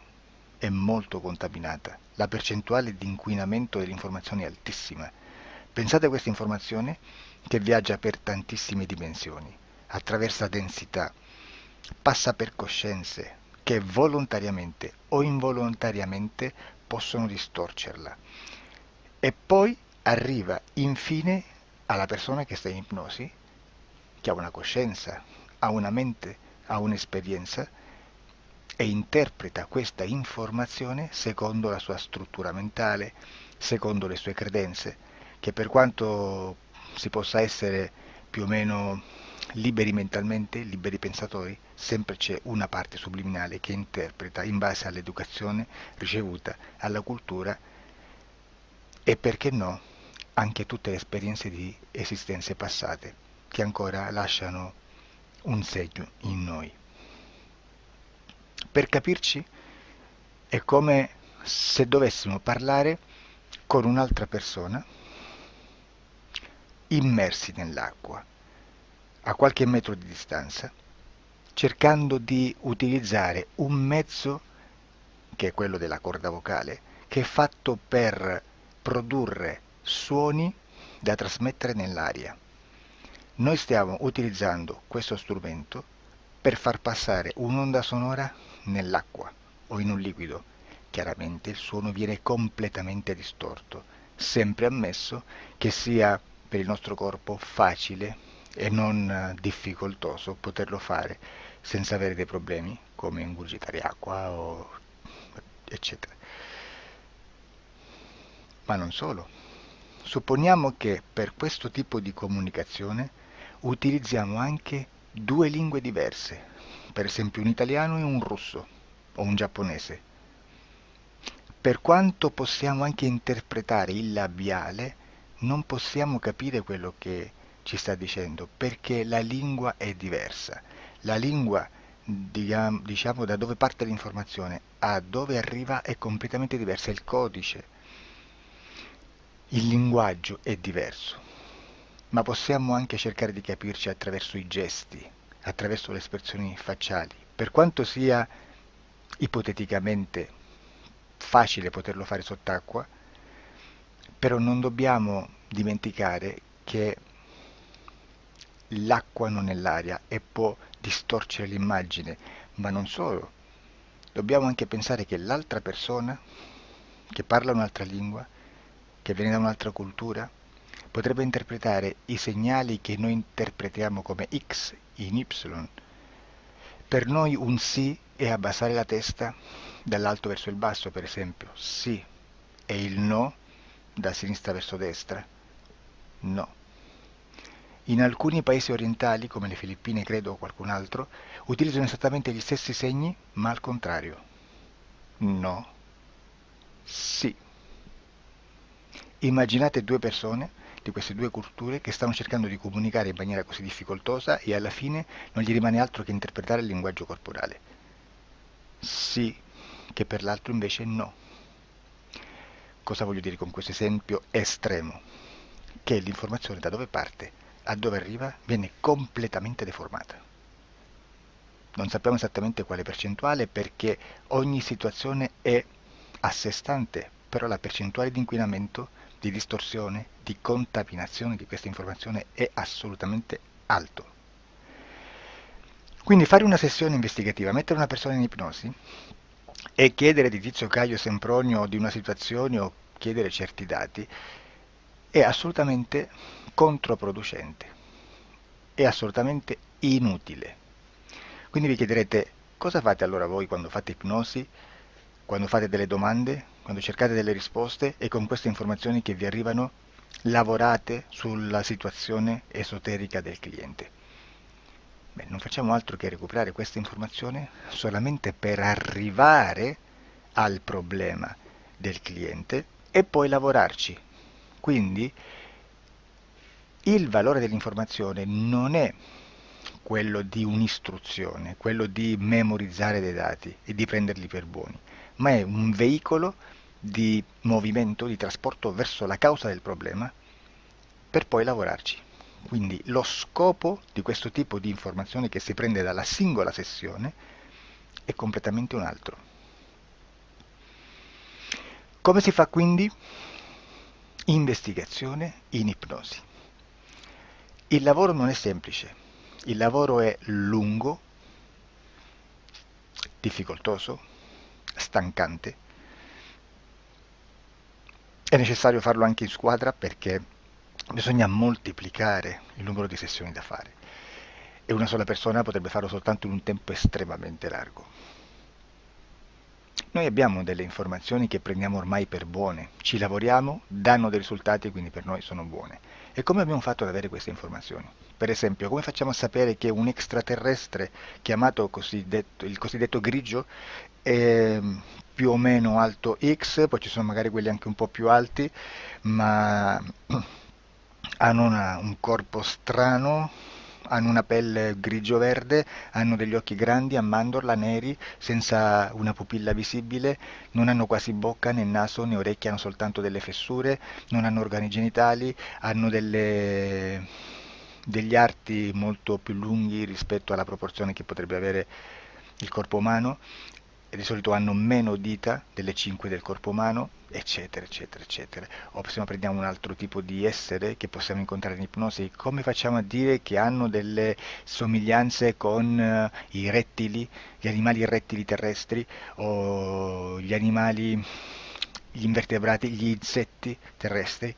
è molto contaminata, la percentuale di inquinamento dell'informazione è altissima. Pensate a questa informazione che viaggia per tantissime dimensioni, attraversa densità, passa per coscienze che volontariamente o involontariamente possono distorcerla e poi arriva infine alla persona che sta in ipnosi, che ha una coscienza, ha una mente, ha un'esperienza e interpreta questa informazione secondo la sua struttura mentale, secondo le sue credenze, che per quanto si possa essere più o meno liberi mentalmente, liberi pensatori, sempre c'è una parte subliminale che interpreta in base all'educazione ricevuta, alla cultura e perché no, anche tutte le esperienze di esistenze passate che ancora lasciano un segno in noi. Per capirci, è come se dovessimo parlare con un'altra persona immersi nell'acqua, a qualche metro di distanza, cercando di utilizzare un mezzo, che è quello della corda vocale, che è fatto per produrre suoni da trasmettere nell'aria. Noi stiamo utilizzando questo strumento per far passare un'onda sonora nell'acqua o in un liquido. Chiaramente il suono viene completamente distorto, sempre ammesso che sia per il nostro corpo facile e non difficoltoso poterlo fare senza avere dei problemi come ingurgitare acqua o eccetera. Ma non solo. Supponiamo che per questo tipo di comunicazione utilizziamo anche due lingue diverse, per esempio un italiano e un russo o un giapponese. Per quanto possiamo anche interpretare il labiale, non possiamo capire quello che ci sta dicendo, perché la lingua è diversa. La lingua, diciamo, da dove parte l'informazione a dove arriva è completamente diversa, il codice, il linguaggio è diverso. Ma possiamo anche cercare di capirci attraverso i gesti, attraverso le espressioni facciali. Per quanto sia ipoteticamente facile poterlo fare sott'acqua, però non dobbiamo dimenticare che l'acqua non è l'aria e può distorcere l'immagine, ma non solo. Dobbiamo anche pensare che l'altra persona, che parla un'altra lingua, che viene da un'altra cultura, potrebbe interpretare i segnali che noi interpretiamo come X in Y. Per noi un sì è abbassare la testa dall'alto verso il basso, per esempio, sì, e il no da sinistra verso destra, no. In alcuni paesi orientali, come le Filippine credo o qualcun altro, utilizzano esattamente gli stessi segni, ma al contrario. No, sì. Immaginate due persone di queste due culture che stanno cercando di comunicare in maniera così difficoltosa e alla fine non gli rimane altro che interpretare il linguaggio corporale. Sì, che per l'altro invece no. Cosa voglio dire con questo esempio estremo? Che l'informazione da dove parte a dove arriva viene completamente deformata. Non sappiamo esattamente quale percentuale perché ogni situazione è a sé stante, però la percentuale di inquinamento, di distorsione, di contaminazione di questa informazione è assolutamente alto. Quindi fare una sessione investigativa, mettere una persona in ipnosi e chiedere di Tizio Caio Sempronio di una situazione o chiedere certi dati è assolutamente controproducente, è assolutamente inutile. Quindi vi chiederete cosa fate allora voi quando fate ipnosi, quando fate delle domande, quando cercate delle risposte e con queste informazioni che vi arrivano lavorate sulla situazione esoterica del cliente. Beh, non facciamo altro che recuperare questa informazione solamente per arrivare al problema del cliente e poi lavorarci. Quindi il valore dell'informazione non è quello di un'istruzione, quello di memorizzare dei dati e di prenderli per buoni, ma è un veicolo di movimento, di trasporto verso la causa del problema per poi lavorarci. Quindi lo scopo di questo tipo di informazione che si prende dalla singola sessione è completamente un altro. Come si fa quindi? Investigazione in ipnosi. Il lavoro non è semplice, il lavoro è lungo, difficoltoso, stancante. È necessario farlo anche in squadra perché bisogna moltiplicare il numero di sessioni da fare e una sola persona potrebbe farlo soltanto in un tempo estremamente largo. Noi abbiamo delle informazioni che prendiamo ormai per buone, ci lavoriamo, danno dei risultati e quindi per noi sono buone. E come abbiamo fatto ad avere queste informazioni? Per esempio, come facciamo a sapere che un extraterrestre chiamato il cosiddetto grigio è più o meno alto X, poi ci sono magari quelli anche un po' più alti, ma hanno un corpo strano, hanno una pelle grigio-verde, hanno degli occhi grandi a mandorla, neri, senza una pupilla visibile, non hanno quasi bocca né naso né orecchie, hanno soltanto delle fessure, non hanno organi genitali, hanno degli arti molto più lunghi rispetto alla proporzione che potrebbe avere il corpo umano e di solito hanno meno dita delle 5 del corpo umano, eccetera, eccetera, eccetera. O se no prendiamo un altro tipo di essere che possiamo incontrare in ipnosi, come facciamo a dire che hanno delle somiglianze con i rettili, gli animali rettili terrestri o gli invertebrati, gli insetti terrestri?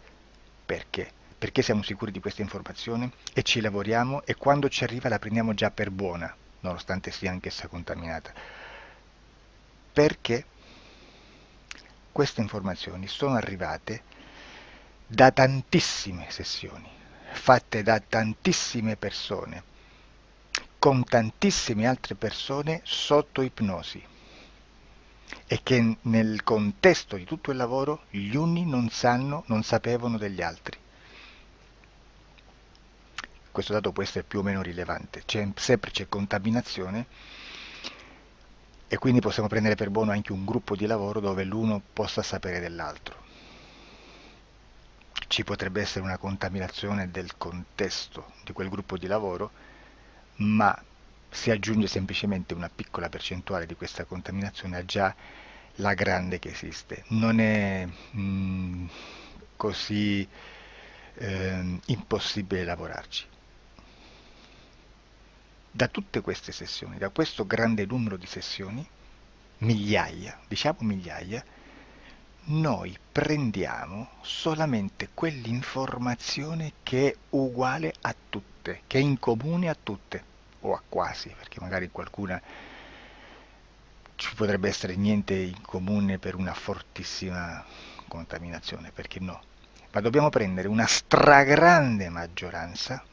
Perché? Perché siamo sicuri di questa informazione e ci lavoriamo e quando ci arriva la prendiamo già per buona, nonostante sia anch'essa contaminata. Perché queste informazioni sono arrivate da tantissime sessioni, fatte da tantissime persone, con tantissime altre persone sotto ipnosi e che nel contesto di tutto il lavoro gli uni non sapevano degli altri. Questo dato può essere più o meno rilevante, sempre c'è contaminazione e quindi possiamo prendere per buono anche un gruppo di lavoro dove l'uno possa sapere dell'altro. Ci potrebbe essere una contaminazione del contesto di quel gruppo di lavoro, ma si aggiunge semplicemente una piccola percentuale di questa contaminazione a già la grande che esiste. Non è così impossibile lavorarci. Da tutte queste sessioni, da questo grande numero di sessioni, migliaia, diciamo migliaia, noi prendiamo solamente quell'informazione che è uguale a tutte, che è in comune a tutte, o a quasi, perché magari qualcuna ci potrebbe essere niente in comune per una fortissima contaminazione, perché no? Ma dobbiamo prendere una stragrande maggioranza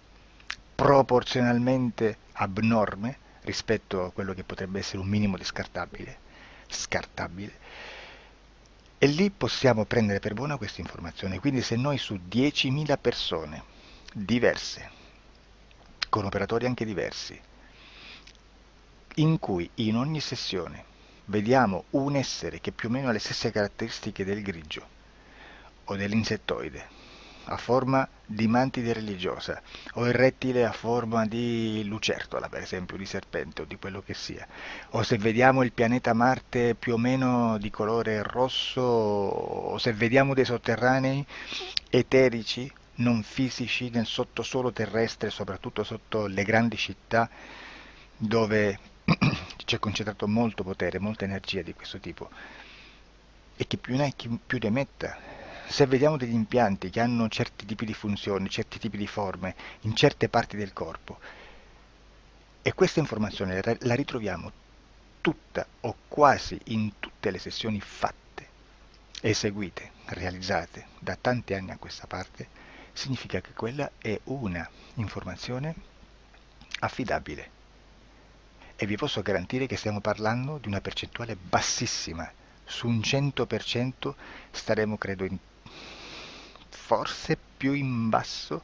proporzionalmente abnorme rispetto a quello che potrebbe essere un minimo di scartabile, e lì possiamo prendere per buona questa informazione. Quindi se noi su 10.000 persone diverse, con operatori anche diversi, in cui in ogni sessione vediamo un essere che più o meno ha le stesse caratteristiche del grigio, o dell'insettoide a forma di mantide religiosa, o il rettile a forma di lucertola, per esempio, di serpente o di quello che sia, o se vediamo il pianeta Marte più o meno di colore rosso, o se vediamo dei sotterranei eterici, non fisici, nel sottosuolo terrestre, soprattutto sotto le grandi città, dove c'è concentrato molto potere, molta energia di questo tipo, e chi più ne ha chi più ne metta. Se vediamo degli impianti che hanno certi tipi di funzioni, certi tipi di forme in certe parti del corpo, e questa informazione la ritroviamo tutta o quasi in tutte le sessioni fatte, eseguite, realizzate da tanti anni a questa parte, significa che quella è una informazione affidabile. E vi posso garantire che stiamo parlando di una percentuale bassissima. Su un 100% staremo, credo, forse più in basso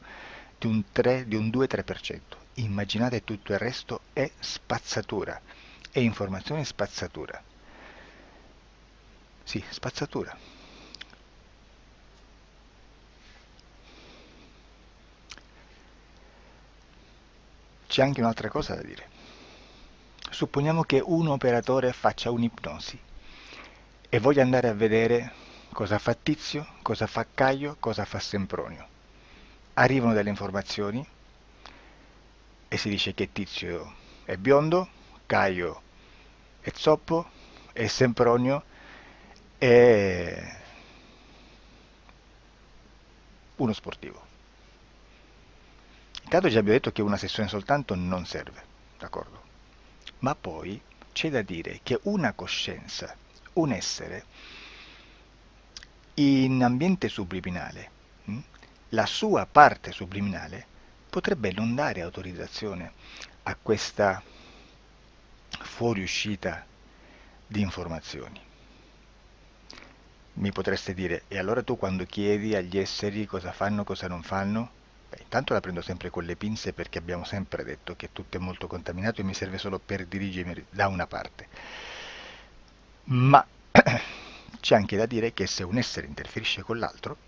di un 3, di un 2-3%. Immaginate, tutto il resto è spazzatura, è informazione spazzatura. Sì, spazzatura. C'è anche un'altra cosa da dire. Supponiamo che un operatore faccia un'ipnosi e voglia andare a vedere cosa fa Tizio, cosa fa Caio, cosa fa Sempronio. Arrivano delle informazioni e si dice che Tizio è biondo, Caio è zoppo e Sempronio è uno sportivo. Intanto già abbiamo detto che una sessione soltanto non serve, d'accordo? Ma poi c'è da dire che una coscienza, un essere, in ambiente subliminale, la sua parte subliminale potrebbe non dare autorizzazione a questa fuoriuscita di informazioni. Mi potreste dire, e allora tu quando chiedi agli esseri cosa fanno, cosa non fanno? Beh, intanto la prendo sempre con le pinze perché abbiamo sempre detto che tutto è molto contaminato e mi serve solo per dirigermi da una parte. Ma c'è anche da dire che se un essere interferisce con l'altro,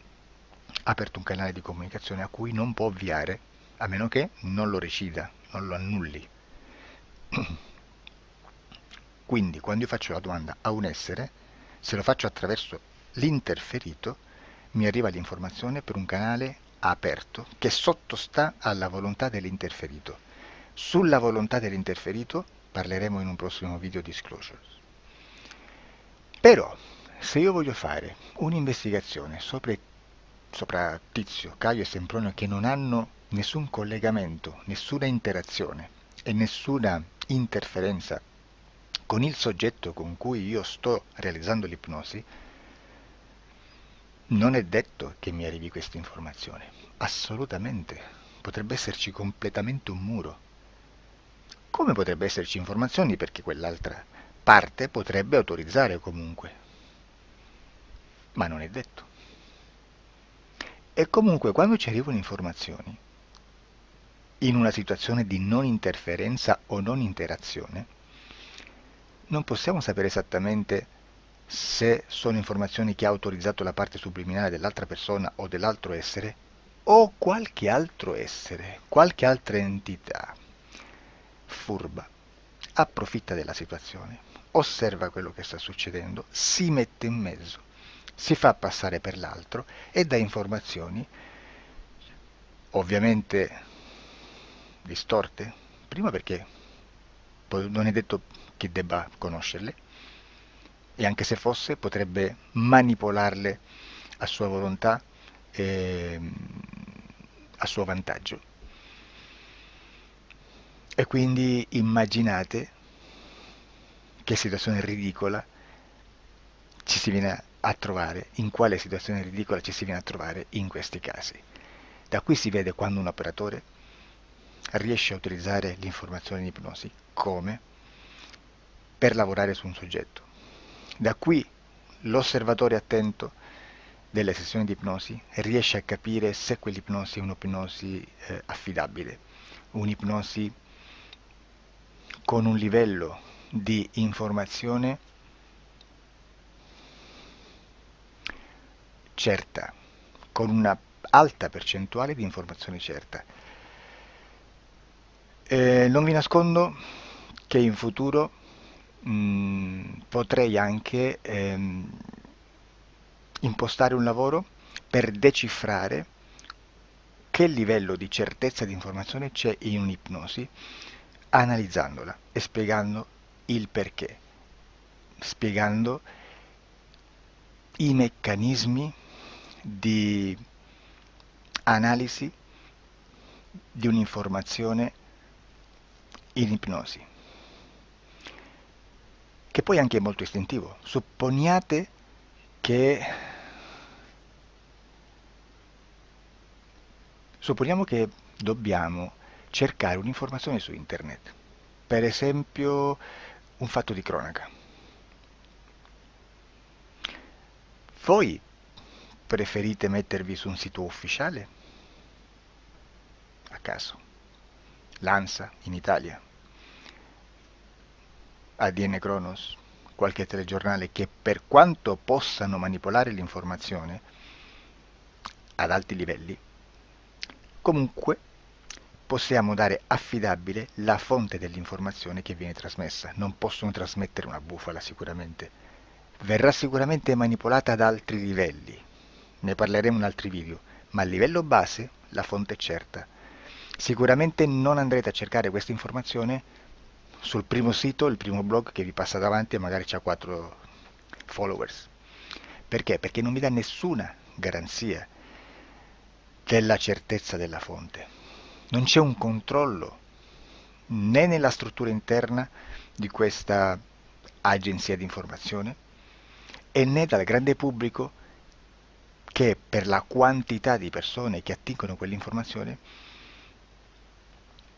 ha aperto un canale di comunicazione a cui non può ovviare, a meno che non lo recida, non lo annulli. Quindi quando io faccio la domanda a un essere, se lo faccio attraverso l'interferito, mi arriva l'informazione per un canale aperto che sottostà alla volontà dell'interferito. Sulla volontà dell'interferito parleremo in un prossimo video disclosures. Però, se io voglio fare un'investigazione sopra Tizio, Caio e Sempronio che non hanno nessun collegamento, nessuna interazione e nessuna interferenza con il soggetto con cui io sto realizzando l'ipnosi, non è detto che mi arrivi questa informazione. Assolutamente. Potrebbe esserci completamente un muro. Come potrebbe esserci informazioni perché quell'altra parte potrebbe autorizzare comunque. Ma non è detto. E comunque quando ci arrivano informazioni, in una situazione di non interferenza o non interazione, non possiamo sapere esattamente se sono informazioni che ha autorizzato la parte subliminale dell'altra persona o dell'altro essere, o qualche altro essere, qualche altra entità furba, approfitta della situazione, osserva quello che sta succedendo, si mette in mezzo, si fa passare per l'altro e dà informazioni, ovviamente distorte, prima perché non è detto che debba conoscerle, e anche se fosse potrebbe manipolarle a sua volontà e a suo vantaggio. E quindi immaginate che situazione ridicola ci si viene a trovare, in quale situazione ridicola ci si viene a trovare in questi casi. Da qui si vede quando un operatore riesce a utilizzare l'informazione in ipnosi come per lavorare su un soggetto. Da qui l'osservatore attento delle sessioni di ipnosi riesce a capire se quell'ipnosi è un'ipnosi affidabile, un'ipnosi con un livello di informazione certa, con una alta percentuale di informazione certa. Non vi nascondo che in futuro potrei anche impostare un lavoro per decifrare che livello di certezza di informazione c'è in un'ipnosi, analizzandola e spiegando il perché, spiegando i meccanismi di analisi di un'informazione in ipnosi, che poi anche è molto istintivo. Supponiamo che dobbiamo cercare un'informazione su internet, per esempio un fatto di cronaca. Voi preferite mettervi su un sito ufficiale? A caso. L'ANSA in Italia, ADN Kronos, qualche telegiornale che per quanto possano manipolare l'informazione ad alti livelli, comunque possiamo dare affidabile la fonte dell'informazione che viene trasmessa. Non possono trasmettere una bufala sicuramente. Verrà sicuramente manipolata ad altri livelli. Ne parleremo in altri video, ma a livello base la fonte è certa. Sicuramente non andrete a cercare questa informazione sul primo sito, il primo blog che vi passa davanti e magari c'ha 4 followers. Perché? Perché non vi dà nessuna garanzia della certezza della fonte. Non c'è un controllo né nella struttura interna di questa agenzia di informazione e né dal grande pubblico, che per la quantità di persone che attingono quell'informazione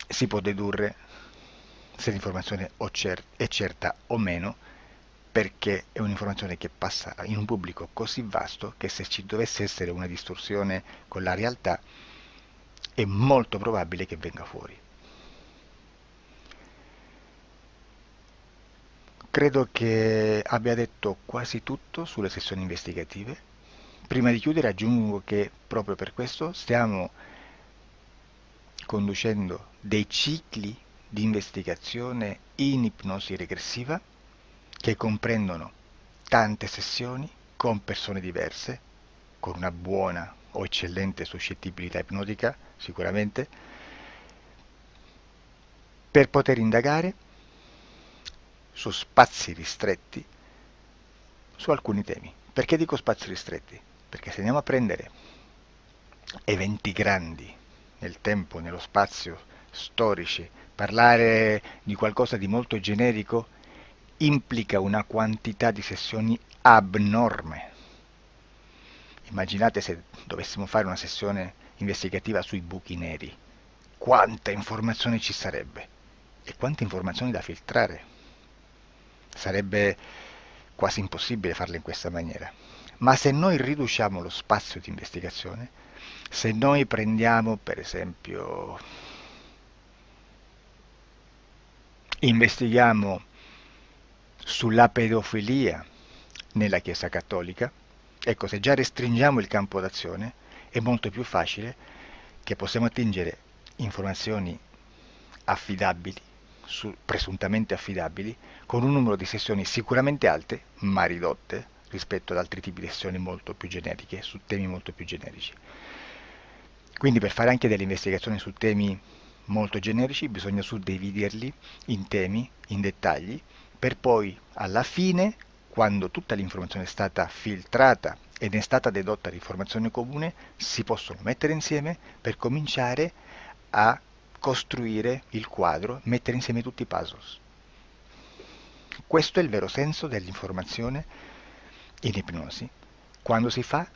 si può dedurre se l'informazione è certa o meno, perché è un'informazione che passa in un pubblico così vasto che se ci dovesse essere una distorsione con la realtà è molto probabile che venga fuori. Credo che abbia detto quasi tutto sulle sessioni investigative. Prima di chiudere aggiungo che proprio per questo stiamo conducendo dei cicli di investigazione in ipnosi regressiva che comprendono tante sessioni con persone diverse, con una buona o eccellente suscettibilità ipnotica sicuramente, per poter indagare su spazi ristretti su alcuni temi. Perché dico spazi ristretti? Perché se andiamo a prendere eventi grandi nel tempo, nello spazio, storici, parlare di qualcosa di molto generico implica una quantità di sessioni abnorme. Immaginate se dovessimo fare una sessione investigativa sui buchi neri, quanta informazione ci sarebbe e quante informazioni da filtrare. Sarebbe quasi impossibile farla in questa maniera. Ma se noi riduciamo lo spazio di investigazione, se noi prendiamo per esempio, investighiamo sulla pedofilia nella Chiesa Cattolica, ecco, se già restringiamo il campo d'azione è molto più facile che possiamo attingere informazioni affidabili, presuntamente affidabili, con un numero di sessioni sicuramente alte, ma ridotte rispetto ad altri tipi di sessioni molto più generiche, su temi molto più generici. Quindi per fare anche delle investigazioni su temi molto generici bisogna suddividerli in temi, in dettagli, per poi alla fine, quando tutta l'informazione è stata filtrata ed è stata dedotta di informazione comune, si possono mettere insieme per cominciare a costruire il quadro, mettere insieme tutti i puzzles. Questo è il vero senso dell'informazione in ipnosi, quando si fa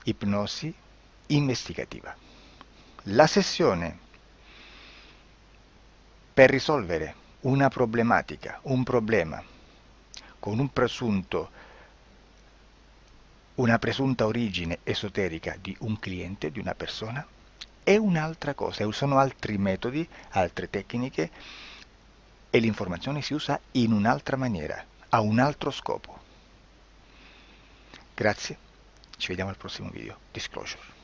ipnosi investigativa. La sessione per risolvere una problematica, un problema, con una presunta origine esoterica di un cliente, di una persona, è un'altra cosa, sono altri metodi, altre tecniche e l'informazione si usa in un'altra maniera, ha un altro scopo. Grazie, ci vediamo al prossimo video. Disclosure.